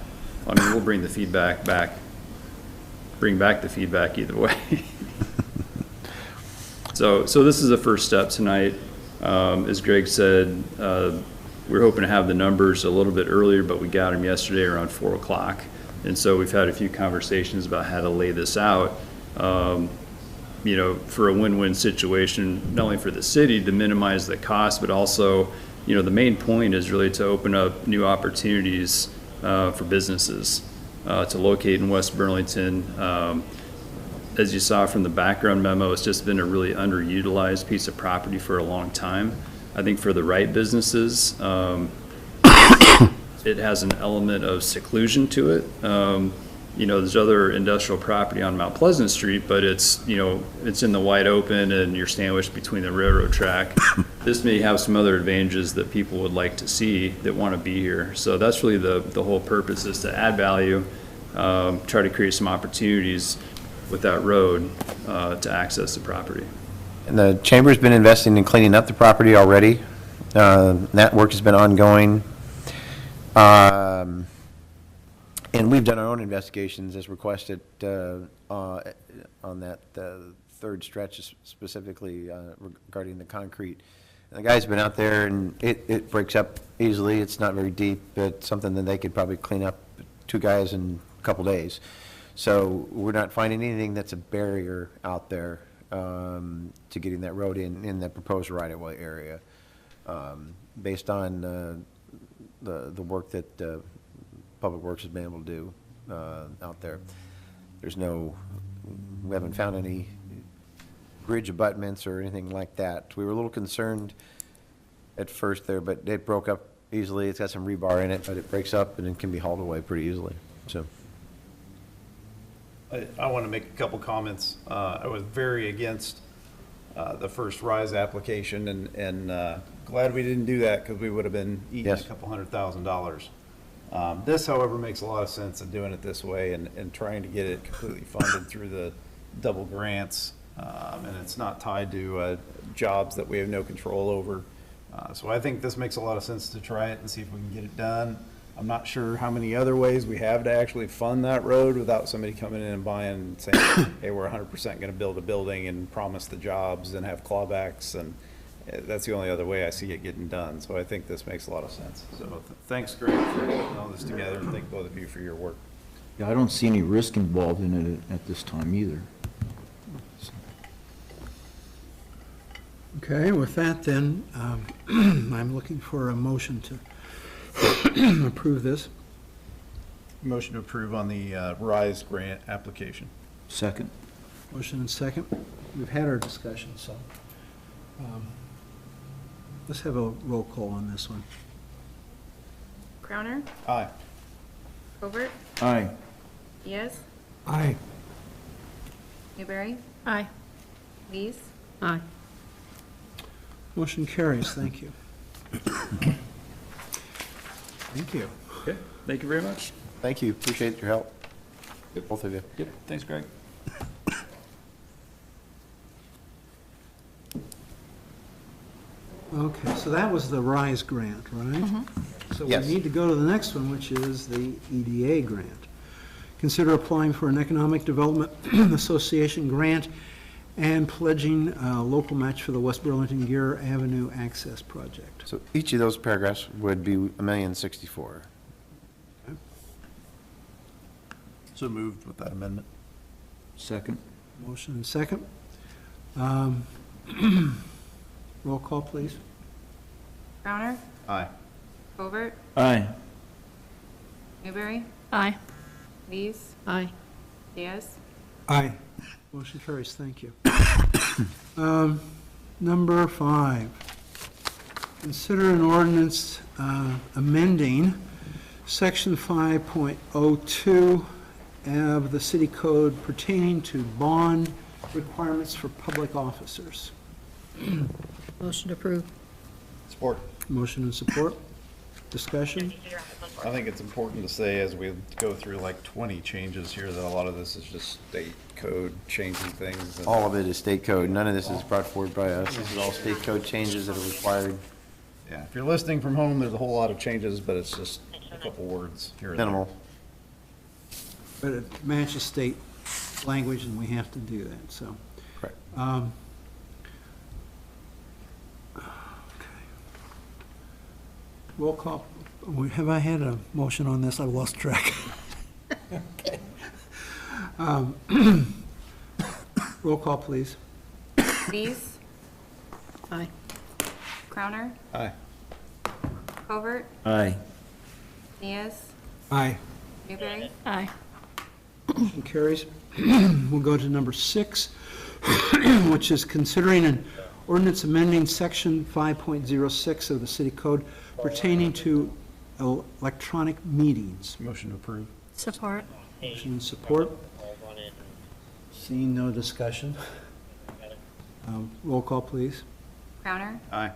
I mean, we'll bring the feedback back, bring back the feedback either way. So this is the first step tonight. As Greg said, we're hoping to have the numbers a little bit earlier, but we got them yesterday around 4 o'clock. And so we've had a few conversations about how to lay this out, you know, for a win-win situation, not only for the city to minimize the cost, but also, you know, the main point is really to open up new opportunities for businesses to locate in West Burlington. As you saw from the background memo, it's just been a really underutilized piece of property for a long time. I think for the right businesses, it has an element of seclusion to it. You know, there's other industrial property on Mount Pleasant Street, but it's, you know, it's in the wide open and you're sandwiched between the railroad track. This may have some other advantages that people would like to see that want to be here. So that's really the whole purpose, is to add value, try to create some opportunities with that road to access the property. And the chamber's been investing in cleaning up the property already. That work has been ongoing. And we've done our own investigations as requested on that third stretch specifically regarding the concrete. And the guy's been out there, and it breaks up easily. It's not very deep. It's something that they could probably clean up, 2 guys in a couple days. So we're not finding anything that's a barrier out there to getting that road in the proposed right-of-way area. Based on the work that Public Works has been able to do out there. We haven't found any bridge abutments or anything like that. We were a little concerned at first there, but it broke up easily. It's got some rebar in it, but it breaks up and it can be hauled away pretty easily, so. I want to make a couple comments. I was very against the first RISE application, and glad we didn't do that, because we would have been eating Yes. a couple $100,000. This, however, makes a lot of sense in doing it this way and trying to get it completely funded through the double grants. And it's not tied to jobs that we have no control over. So I think this makes a lot of sense to try it and see if we can get it done. I'm not sure how many other ways we have to actually fund that road without somebody coming in and buying and saying, hey, we're 100% going to build a building and promise the jobs and have clawbacks. And that's the only other way I see it getting done. So I think this makes a lot of sense. So thanks, Greg, for putting all this together, and thank both of you for your work. Yeah, I don't see any risk involved in it at this time either. Okay, with that then, I'm looking for a motion to approve this. Motion to approve on the RISE grant application. Second? Motion and second. We've had our discussion, so let's have a roll call on this one. Crowner, Aye. Covert, Aye. Diaz, Aye. Newberry, Aye. Lees, Aye. Motion carries, thank you. Thank you. Okay, thank you very much. Thank you, appreciate your help, both of you. Yep, thanks, Greg. Okay, so that was the RISE grant, right? So we Yes. need to go to the next one, which is the EDA grant. Consider applying for an Economic Development Association grant and pledging a local match for the West Burlington Gear Avenue Access Project. So each of those paragraphs would be $1,064,000. So moved with that amendment. Second? Motion and second. Roll call, please. Crowner, Aye. Covert, Aye. Newberry, Aye. Lees, Aye. Diaz, Aye. Motion carries, thank you. Number 5, consider an ordinance amending Section 5.02 of the city code pertaining to bond requirements for public officers. Motion to approve. Support. Motion and support. Discussion? I think it's important to say, as we go through like 20 changes here, that a lot of this is just state code changing things. and- All of it is state code. None of this is brought forward by us. This is all state code changes that are required, Yeah, if you're listening from home, there's a whole lot of changes, but it's just a couple words here and there. minimal. But it matches state language, and we have to do that, so. Correct. Okay. Roll call. Have I had a motion on this? I've lost track. Okay. Roll call, please. Lees, Aye. Crowner, Aye. Covert, Aye. Diaz, Aye. Newberry, Aye. Motion carries. We'll go to number 6, which is considering an ordinance amending section 5.06 of the city code pertaining to electronic meetings. Motion to approve. Support. Motion and support. Seeing no discussion. Roll call, please. Crowner, Aye.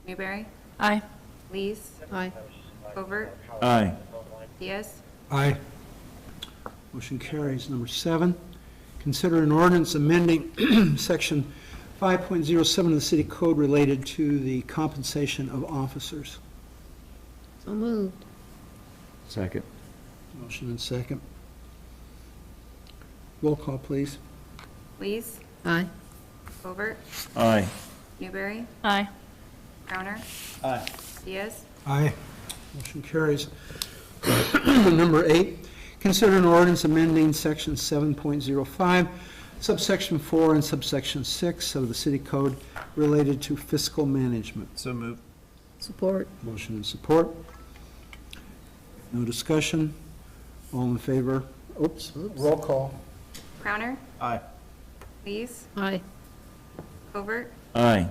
Newberry, Aye. Lees, Aye. Covert, Aye. Diaz, Aye. Motion carries. Number 7, consider an ordinance amending Section 5.07 of the city code related to the compensation of officers. So moved. Second. Motion and second. Roll call, please. Lees, Aye. Covert, Aye. Newberry, Aye. Crowner, Aye. Diaz, Aye. Motion carries. Number 8, consider an ordinance amending Section 7.05, subsection 4 and subsection 6 of the city code related to fiscal management. So moved. Support. Motion and support. No discussion. All in favor? Oops, roll call. Crowner, Aye. Lees, Aye. Covert, Aye.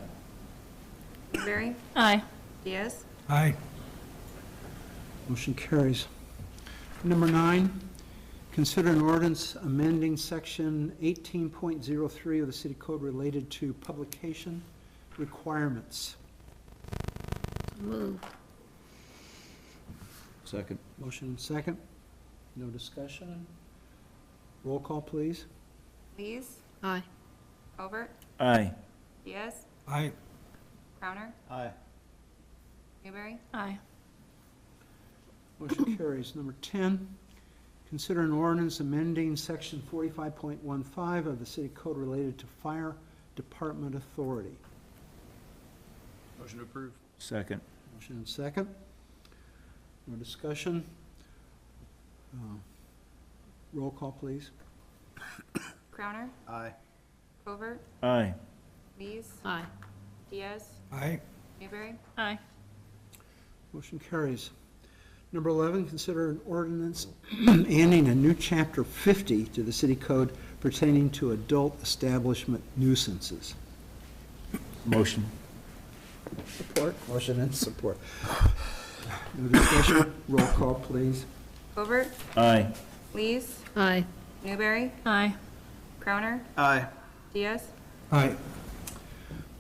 Newberry, Aye. Diaz, Aye. Motion carries. Number 9, consider an ordinance amending Section 18.03 of the city code related to publication requirements. So moved. Second. Motion and second. No discussion. Roll call, please. Lees, Aye. Covert, Aye. Diaz, Aye. Crowner, Aye. Newberry, Aye. Motion carries. Number 10, consider an ordinance amending Section 45.15 of the city code related to fire department authority. Motion to approve. Second. Motion and second. No discussion. Roll call, please. Crowner, Aye. Covert, Aye. Lees, Aye. Diaz, Aye. Newberry, Aye. Motion carries. Number 11, consider an ordinance adding a new chapter 50 to the city code pertaining to adult establishment nuisances. Motion. Support. Motion and support. No discussion. Roll call, please. Covert, Aye. Lees, Aye. Newberry, Aye. Crowner, Aye. Diaz, Aye.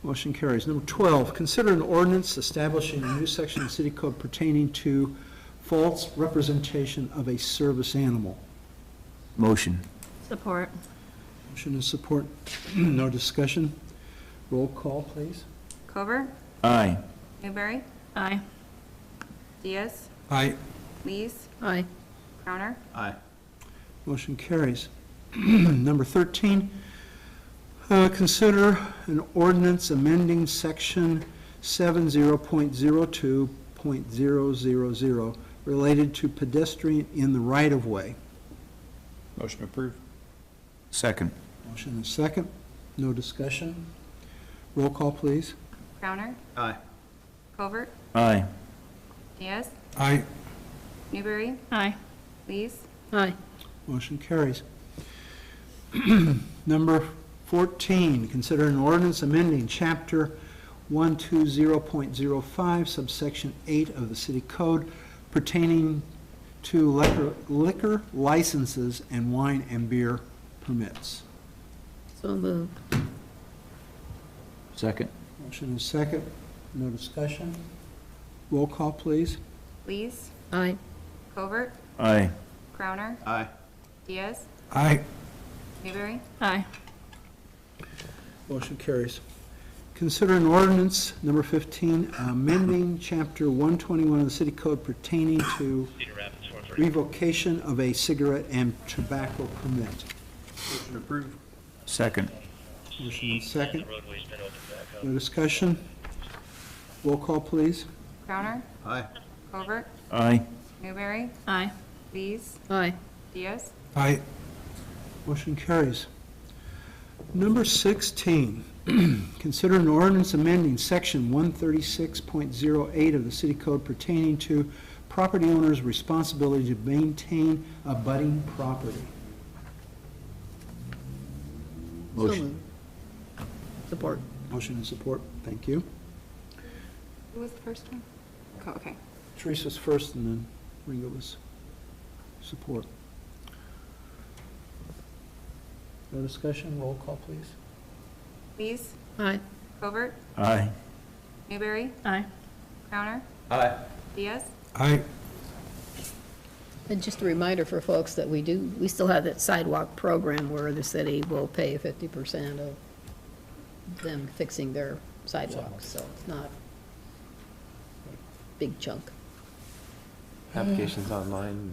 Motion carries. Number 12, consider an ordinance establishing a new section of the city code pertaining to false representation of a service animal. Motion. Support. Motion and support. No discussion. Roll call, please. Covert, Aye. Newberry, Aye. Diaz, Aye. Lees, Aye. Crowner, Aye. Motion carries. Number 13, consider an ordinance amending section 70.02.000 related to pedestrian in the right-of-way. Motion to approve. Second. Motion and second. No discussion. Roll call, please. Crowner, Aye. Covert, Aye. Diaz, Aye. Newberry, Aye. Lees, Aye. Motion carries. Number 14, consider an ordinance amending Chapter 120.05, subsection 8 of the city code pertaining to liquor licenses and wine and beer permits. So moved. Second. Motion is second. No discussion. Roll call, please. Lees, Aye. Covert, Aye. Crowner, Aye. Diaz, Aye. Newberry, Aye. Motion carries. Consider an ordinance, number 15, amending Chapter 121 of the City Code pertaining to revocation of a cigarette and tobacco permit. Motion to approve. Second. Motion is second. No discussion. Roll call, please. Crowner, Aye. Covert, Aye. Newberry, Aye. Lees, Aye. Diaz, Aye. Motion carries. Number 16, consider an ordinance amending Section 136.08 of the City Code pertaining to property owners' responsibility to maintain abutting property. So Motion. moved. Support. Motion and support. Thank you. who was the first one? Okay. Teresa's first, and then Ringo was support. No discussion. Roll call, please. Lees, Aye. Covert, Aye. Newberry, Aye. Crowner, Aye. Diaz, Aye. And just a reminder for folks that we still have that sidewalk program where the city will pay 50% of them fixing their sidewalks, so it's not a big chunk. Applications online.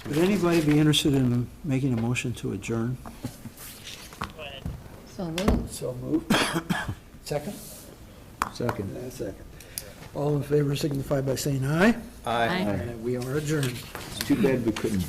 Would anybody be interested in making a motion to adjourn? So moved. So moved. Second? Second. Second. All in favor signify by saying aye. Aye. And we are adjourned. It's too bad we couldn't